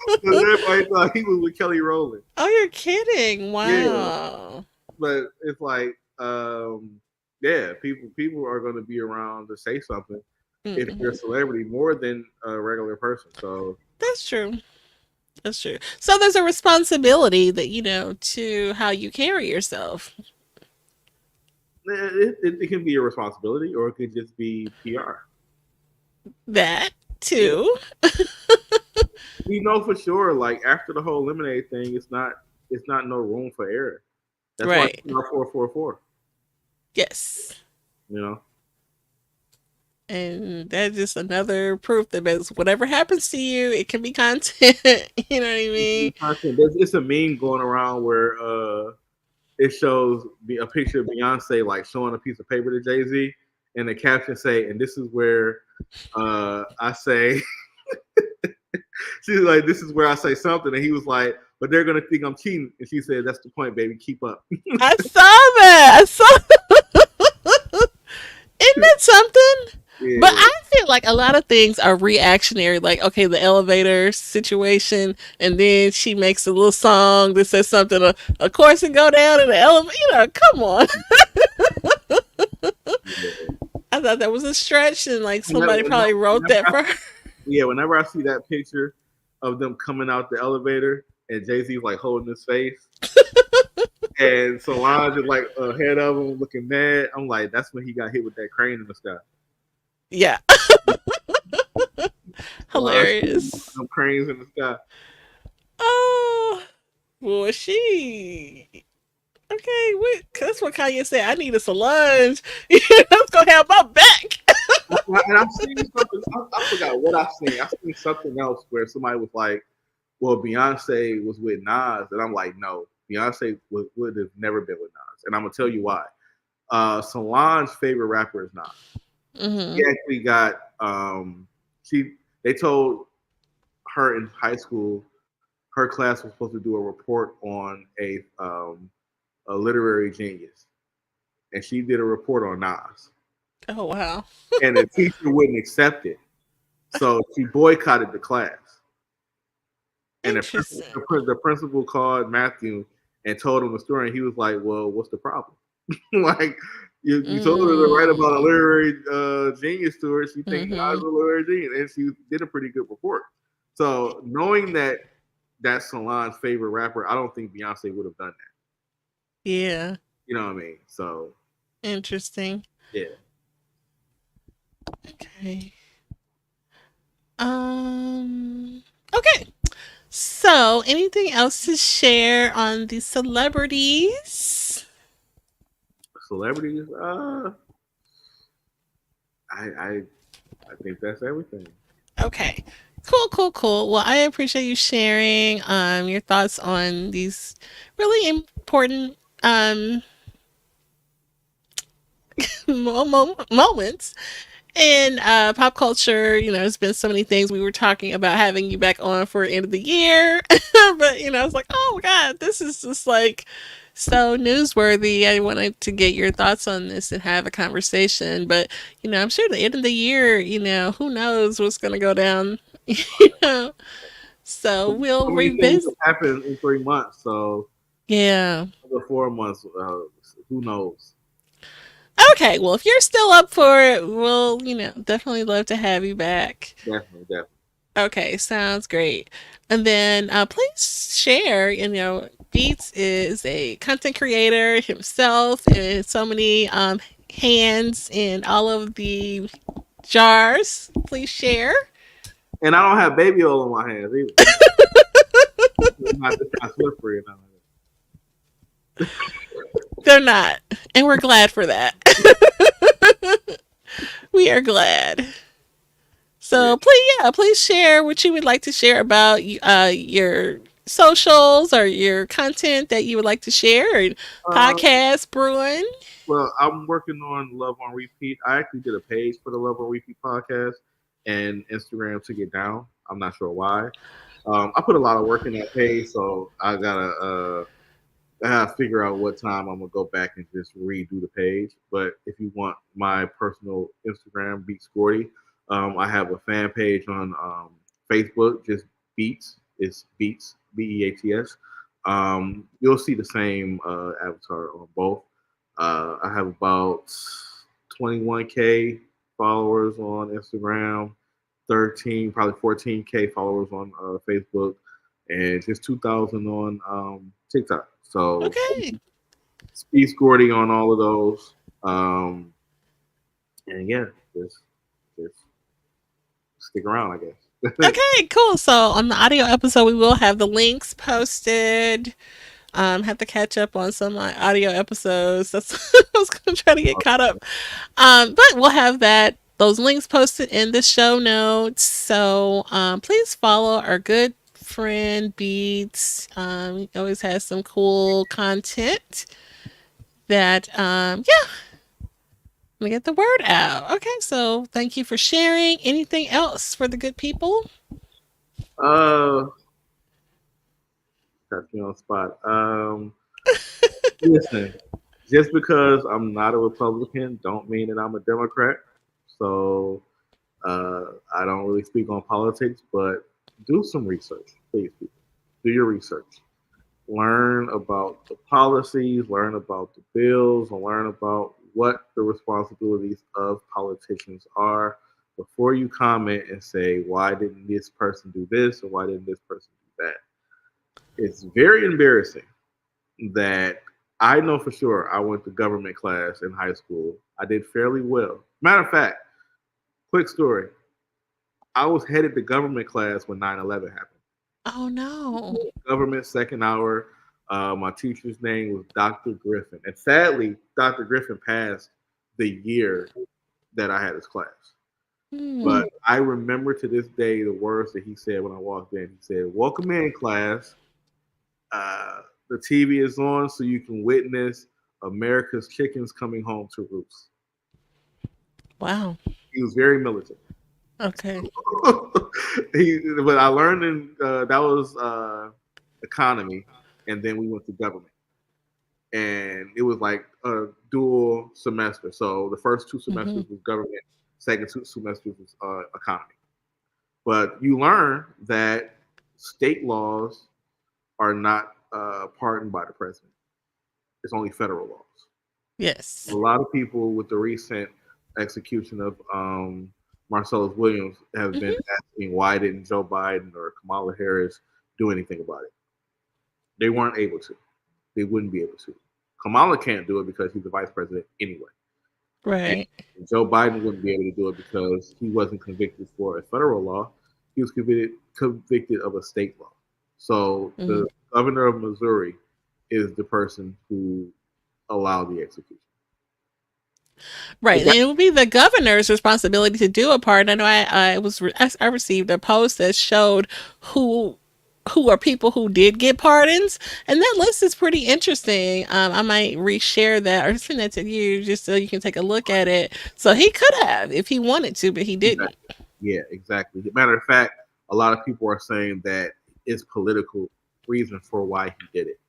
Because everybody thought he was with Kelly Rowland. Oh, you're kidding. Yeah, Wow. but it's like, yeah, people are going to be around to say something if you're a Mm-hmm. celebrity more than a regular person. So That's true. That's true. So there's a responsibility that, to how you carry yourself. it can be a responsibility, or it could just be PR. That Yeah, too. we know for sure. Like after the whole lemonade thing, it's not no room for error. That's why Right. it's not 444. Yes. You know, And that's just another proof that whatever happens to you, it can be content. You know what I mean? it's a meme going around where it shows a picture of Beyonce like showing a piece of paper to Jay Z, and the caption say, "And this is where I say," she's like, "This is where I say something," and he was like, "But they're gonna think I'm cheating," and she said, "That's the point, baby. Keep up." I saw that. I saw. Isn't that something? But Yeah, I feel like a lot of things are reactionary. Like, okay, the elevator situation, and then she makes a little song that says something. Of course, and go down in the elevator. Come on. yeah. I thought that was a stretch, and like Whenever, somebody probably wrote that I, for her. yeah, whenever I see that picture of them coming out the elevator and Jay Z's like holding his face, and Solange is like ahead of him looking mad, I'm like, that's when he got hit with that crane in the sky. Yeah, Solange, hilarious. them cranes in the sky. Oh, well, she. Okay, that's what Kanye said. I need a Solange. That's gonna have my back. And I've seen something. I forgot what I've seen. I've seen something else where somebody was like, "Well, Beyonce was with Nas," and I'm like, "No, Beyonce would have never been with Nas," and I'm gonna tell you why. Solange's favorite rapper is Nas. He Hmm. actually got she. They told her in high school her class was supposed to do a report on a literary genius, and she did a report on Nas, Oh wow, and the teacher wouldn't accept it. So she boycotted the class. And interesting. the principal called Matthew and told him the story. And he was like, "Well, what's the problem? Like, you told her to write about a Mm, literary genius to her. She thinks I mm-hmm. was a literary genius, and she did a pretty good report. So knowing that." that's Solange's favorite rapper, I don't think Beyonce would have done that. Yeah. You know what I mean? So Interesting. yeah. Okay. Okay. So, anything else to share on the celebrities? Celebrities, I I think that's everything. Okay. Cool, cool, cool. Well, I appreciate you sharing your thoughts on these really important moments in pop culture. There's been so many things. We were talking about having you back on for end of the year, but I was like, oh my god, this is just like so newsworthy. I wanted to get your thoughts on this and have a conversation. But I'm sure the end of the year, who knows what's gonna go down. you know, so So we'll many things revisit. have happened in 3 months. So Yeah. another 4 months, who knows? Okay. Well, if you're still up for it, we'll definitely love to have you back. Definitely, definitely. Okay, sounds great. And then please share. Beats is a content creator himself, and so many hands in all of the jars. Please share. And I don't have baby oil on my hands either. It's not slippery. And They're not, and we're glad for that. We are glad. yeah. So please, yeah, please share what you would like to share about your socials or your content that you would like to share, and Uh, podcast brewing. well, I'm working on Love on Repeat. I actually did a page for the Love on Repeat podcast and Instagram took it down. I'm not sure why. I put a lot of work in that page, so I have to figure out what time I'm gonna go back and just redo the page. But if you want my personal Instagram, Beats Gordy, I have a fan page on Facebook, just Beats. It's Beats, Beats. You'll see the same avatar on both. I have about 21K followers on Instagram, 13, probably 14K followers on Facebook, and just 2,000 on TikTok. So Okay. Speed Gordy on all of those. Um, and yeah, just stick around, I guess. Okay, cool. So on the audio episode, we will have the links posted. Have to catch up on some of my audio episodes. That's I was gonna try to get caught up. But we'll have those links posted in the show notes. So please follow our good friend Beats. He always has some cool content that yeah, let me get the word out. Okay, so thank you for sharing. Anything else for the good people? uh, got me on the spot. Listen, just because I'm not a Republican, don't mean that I'm a Democrat. So I don't really speak on politics, but do some research, please. People. Do your research. Learn about the policies, learn about the bills, and learn about what the responsibilities of politicians are before you comment and say, why didn't this person do this or why didn't this person do that? It's very embarrassing that I know for sure I went to government class in high school. I did fairly well. Matter of fact, quick story. I was headed to government class when 9/11 happened. Oh no. Government second hour. My teacher's name was Dr. Griffin. And sadly, Dr. Griffin passed the year that I had his class. Hmm. But I remember to this day the words that he said when I walked in. He said, "Welcome in, class. Uh, the TV is on so you can witness America's chickens coming home to roost." Wow. He was very militant. Okay. But I learned that was economy, and then we went to government, and it was like a dual semester. So the first two Hmm. semesters was government, second two semesters was economy. But you learn that state laws are not pardoned by the president. It's only federal laws. A Yes. lot of people with the recent execution of Marcellus Williams have been Hmm. asking why didn't Joe Biden or Kamala Harris do anything about it. They weren't able to. They wouldn't be able to. Kamala can't do it because he's the vice president anyway. And Right. Joe Biden wouldn't be able to do it because he wasn't convicted for a federal law. He was convicted of a state law. So Mm-hmm. the governor of Missouri is the person who allowed the execution. Right, and Exactly. it would be the governor's responsibility to do a pardon. I know I received a post that showed who who are people who did get pardons, and that list is pretty interesting. I might reshare that or send that to you just so you can take a look at it. So he could have if he wanted to, but he didn't. Yeah, exactly. Matter of fact, a lot of people are saying that it's political reason for why he did it.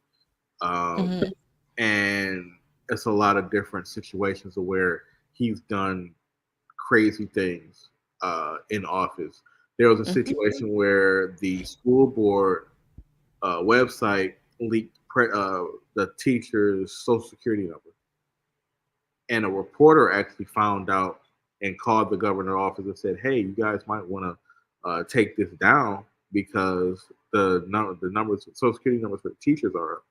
Um, Hmm. and it's a lot of different situations where he's done crazy things in office. There was a Hmm. situation where the school board website leaked the teacher's social security number, and a reporter actually found out and called the governor's office and said, "Hey, you guys might want to take this down because the numbers, social security numbers for the teachers are up."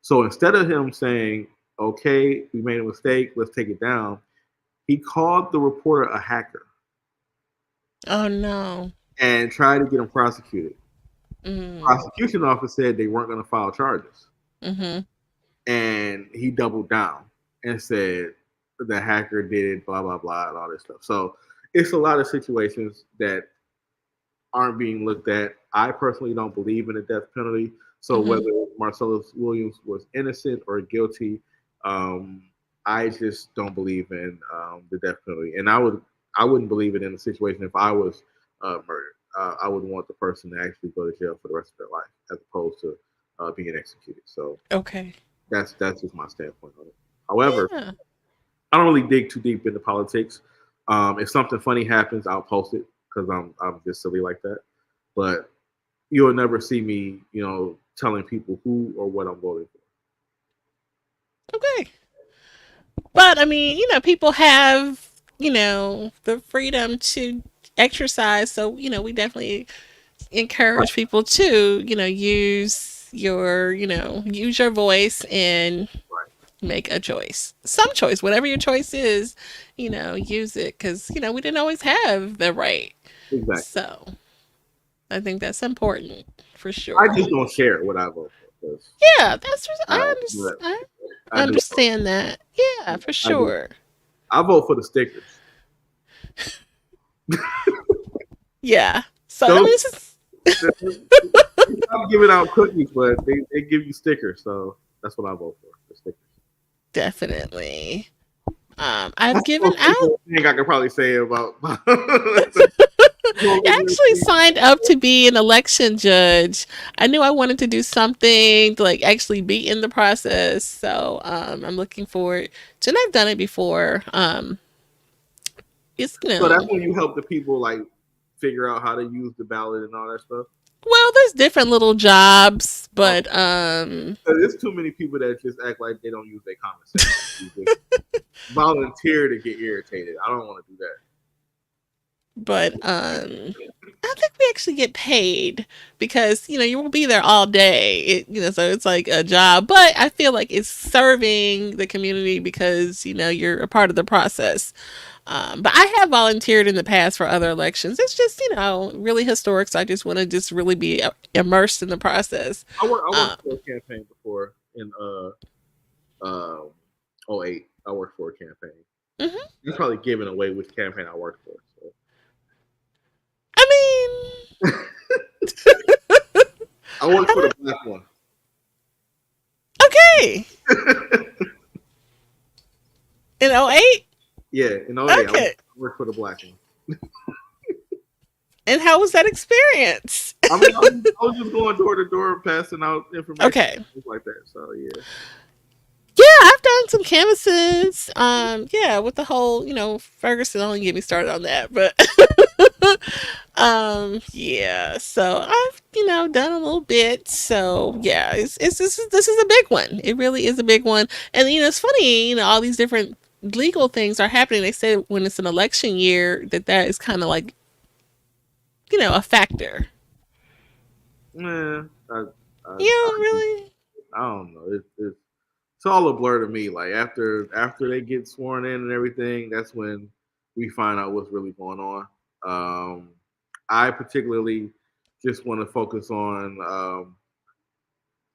So instead of him saying, "Okay, we made a mistake, let's take it down," he called the reporter a hacker Oh no. and tried to get him prosecuted. Mm. Prosecution office said they weren't going to file charges, Hmm. and he doubled down and said the hacker did it, blah blah blah, and all this stuff. So it's a lot of situations that aren't being looked at. I personally don't believe in the death penalty. So Hmm. whether Marcellus Williams was innocent or guilty, um, I just don't believe in the death penalty. And I wouldn't believe it in a situation if I was murdered. I would want the person to actually go to jail for the rest of their life as opposed to being executed. So Okay. that's just my standpoint on it. However, Yeah. I don't really dig too deep into politics. If something funny happens, I'll post it because I'm just silly like that. But you'll never see me, telling people who or what I'm voting Okay. But I mean, people have, the freedom to exercise. So, we definitely for. encourage people to, use your voice and Right, make a choice. Some choice, whatever your choice is, use it because, we didn't always have the right. right. Exactly. So I think that's important for I sure. just don't share what I vote for because Yeah, that's but I I do. understand that. Yeah, for I do. sure. I vote for the stickers. Yeah. So I mean, Those this is I'm giving out cookies, but they give you stickers, so that's what I vote for. The stickers. definitely. I've That's given the most out. important thing I could probably say about. I actually signed up to be an election judge. I knew I wanted to do something to like actually be in the process. So I'm looking forward to, and I've done it before. It's So that's when you help the people like figure out how to use the ballot and all that stuff. well, there's different little jobs, Okay. but There's too many people that just act like they don't use their common sense. You just volunteer to get irritated. I don't want to do that. I think we actually get paid because you won't be there all day. So it's like a job, but I feel like it's serving the community because you're a part of the process. But I have volunteered in the past for other elections. It's just really historic, so I just want to just really be immersed in the process. I Um, worked for a campaign before in '08. I worked for a campaign. mhm. You're probably giving away which campaign I worked for. I mean, So. I worked for the black one. okay, in '08. Yeah, in '08, Okay, I worked for the black one. and how was that experience? I mean, I was just going door to door, passing out information, Okay. things like that. So yeah, Yeah, I've done some canvases. Yeah, with the whole, Ferguson. Don't get me started on that, but yeah. So I've, done a little bit. So yeah, it's this is a big one. It really is a big one. And it's funny, all these different legal things are happening. They say when it's an election year that is kind of like, a factor. yeah. I, I, You don't really? I don't know. It's all a blur to me. Like after they get sworn in and everything, that's when we find out what's really going on. Um, I particularly just want to focus on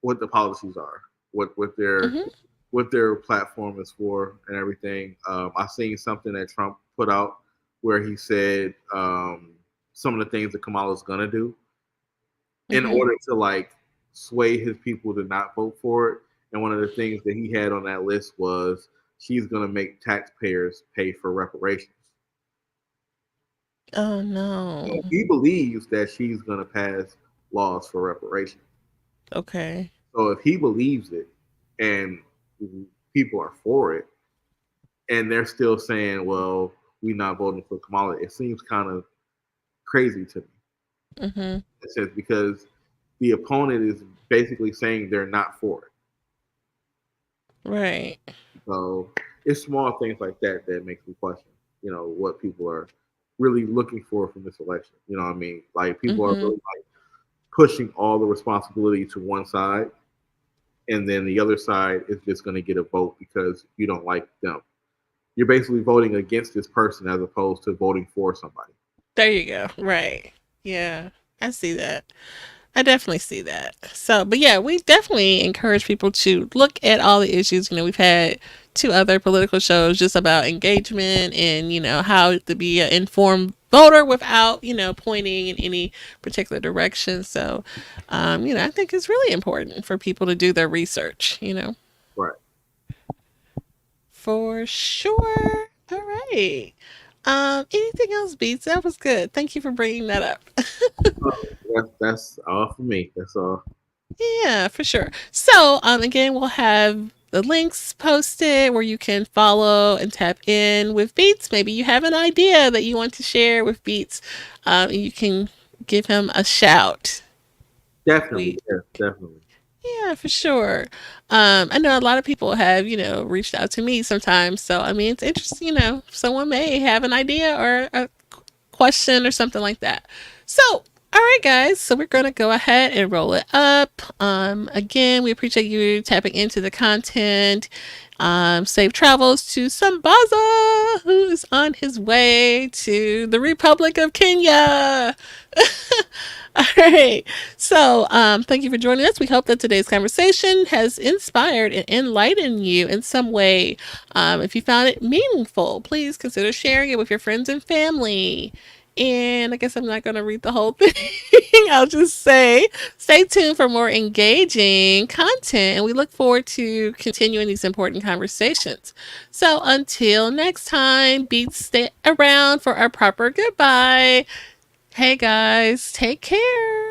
what the policies are, what their Mm-hmm. what their platform is for, and everything. I seen something that Trump put out where he said some of the things that Kamala's gonna do in Mm-hmm. order to like sway his people to not vote for it. And one of the things that he had on that list was she's gonna make taxpayers pay for reparations. Oh So no. he believes that she's gonna pass laws for reparations. Okay. So if he believes it and people are for it, and they're still saying, "Well, we're not voting for Kamala," it seems kind of crazy to me. Mm-hmm. It says because the opponent is basically saying they're not for it. Right. So it's small things like that that makes me question, what people are really looking for from this election. You know what I mean? Like people are Mm-hmm. really like pushing all the responsibility to one side, and then the other side is just going to get a vote because you don't like them. You're basically voting against this person as opposed to voting for somebody. There you go. Right. Yeah. I see that. I definitely see that. So, but yeah, we definitely encourage people to look at all the issues. We've had two other political shows just about engagement and, how to be an informed voter without, pointing in any particular direction. So, I think it's really important for people to do their research. Right. For sure. All right. Anything else, Beats? That was good. Thank you for bringing that up. That's all for me. That's all. Yeah, for sure. So, again, we'll have the links posted where you can follow and tap in with Beats. Maybe you have an idea that you want to share with Beats. You can give him a shout. Definitely. We, Yes, definitely. yeah, for sure. I know a lot of people have, reached out to me sometimes. So, I mean, it's interesting, someone may have an idea or a question or something like that. So, all right, guys. So we're gonna go ahead and roll it up. Again, we appreciate you tapping into the content. Safe travels to Sambaza, who is on his way to the Republic of Kenya. All right. So, thank you for joining us. We hope that today's conversation has inspired and enlightened you in some way. If you found it meaningful, please consider sharing it with your friends and family. And I guess I'm not going to read the whole thing. I'll just say stay tuned for more engaging content. And we look forward to continuing these important conversations. So until next time, Beats, stay around for our proper goodbye. Hey guys, take care.